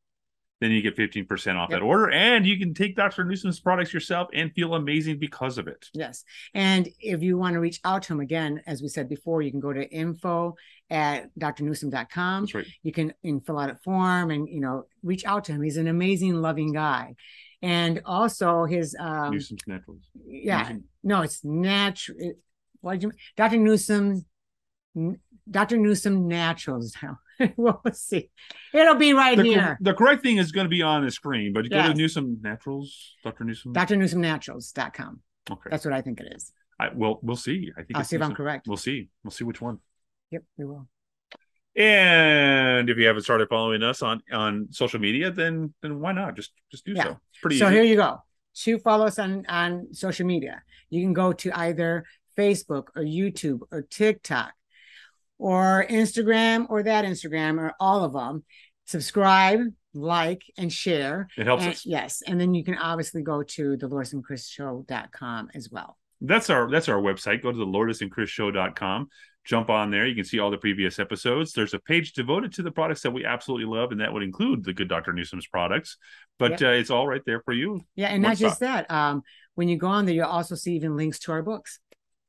then you get 15% off that order, and you can take Dr. Nuzum's products yourself and feel amazing because of it. Yes. And if you want to reach out to him, again, as we said before, you can go to info@drnuzum.com. That's right. You can fill out a form and, reach out to him. He's an amazing, loving guy. And also his... Nuzum's Naturals. Yeah. Nuzum. No, it's natural. Dr. Nuzum Naturals now. We'll see. It'll be right here. The correct thing is going to be on the screen, but you go to Nuzum Naturals, Dr. Nuzum. drnuzumnaturals.com. Okay. That's what I think it is. We'll see. I think I'll see if I'm correct. We'll see which one. Yep, we will. And if you haven't started following us on social media, then why not? Just do so. Pretty easy. Here you go. To follow us on social media, you can go to either Facebook or YouTube or TikTok or Instagram or that Instagram or all of them. Subscribe, like, and share. It helps us. Yes. And then you can obviously go to the lourdesandchrisshow.com as well. That's our website. Go to the lourdesandchrisshow.com. Jump on there. You can see all the previous episodes. There's a page devoted to the products that we absolutely love, and that would include the good Dr. Nuzum's products. But it's all right there for you. Yeah, and not just that. When you go on there, you'll also see even links to our books.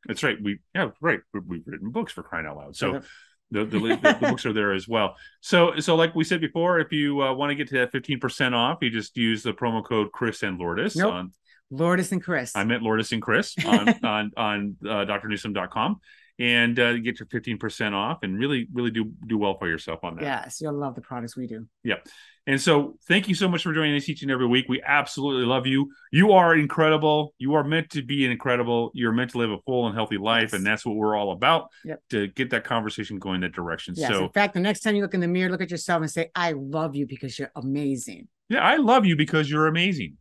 That's right. We've written books, for crying out loud. So the books are there as well. So like we said before, if you want to get to that 15% off, you just use the promo code Chris and Lourdes. Nope. Lourdes and Chris. I meant Lourdes and Chris on drnuzum.com. And get your 15% off and really do well for yourself on that. Yes, you'll love the products we do. Yeah. And so thank you so much for joining us each and every week. We absolutely love you. You are incredible. You are meant to be incredible. You're meant to live a full and healthy life. And that's what we're all about, to get that conversation going that direction. Yes. So in fact, the next time you look in the mirror, look at yourself and say, I love you because you're amazing. Yeah, I love you because you're amazing.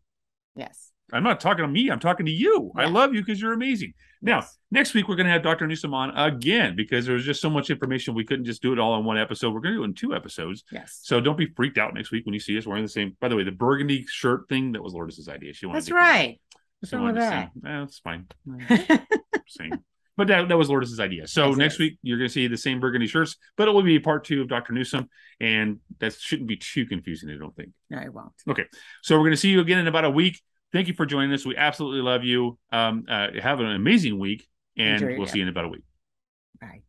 Yes. I'm not talking to me. I'm talking to you. Yeah. I love you because you're amazing. Now, next week, we're going to have Dr. Nuzum on again because there was just so much information. We couldn't just do it all in one episode. We're going to do it in 2 episodes. Yes. So don't be freaked out next week when you see us wearing the same. By the way, the burgundy shirt thing, that was Lourdes' idea. She wanted That's right. What's wrong with that? It's fine. Same. But that was Lourdes' idea. So next week, you're going to see the same burgundy shirts, but it will be part 2 of Dr. Nuzum. And that shouldn't be too confusing, I don't think. No, it won't. Okay. So we're going to see you again in about a week. Thank you for joining us. We absolutely love you. Have an amazing week, and we'll see you in about a week. Bye.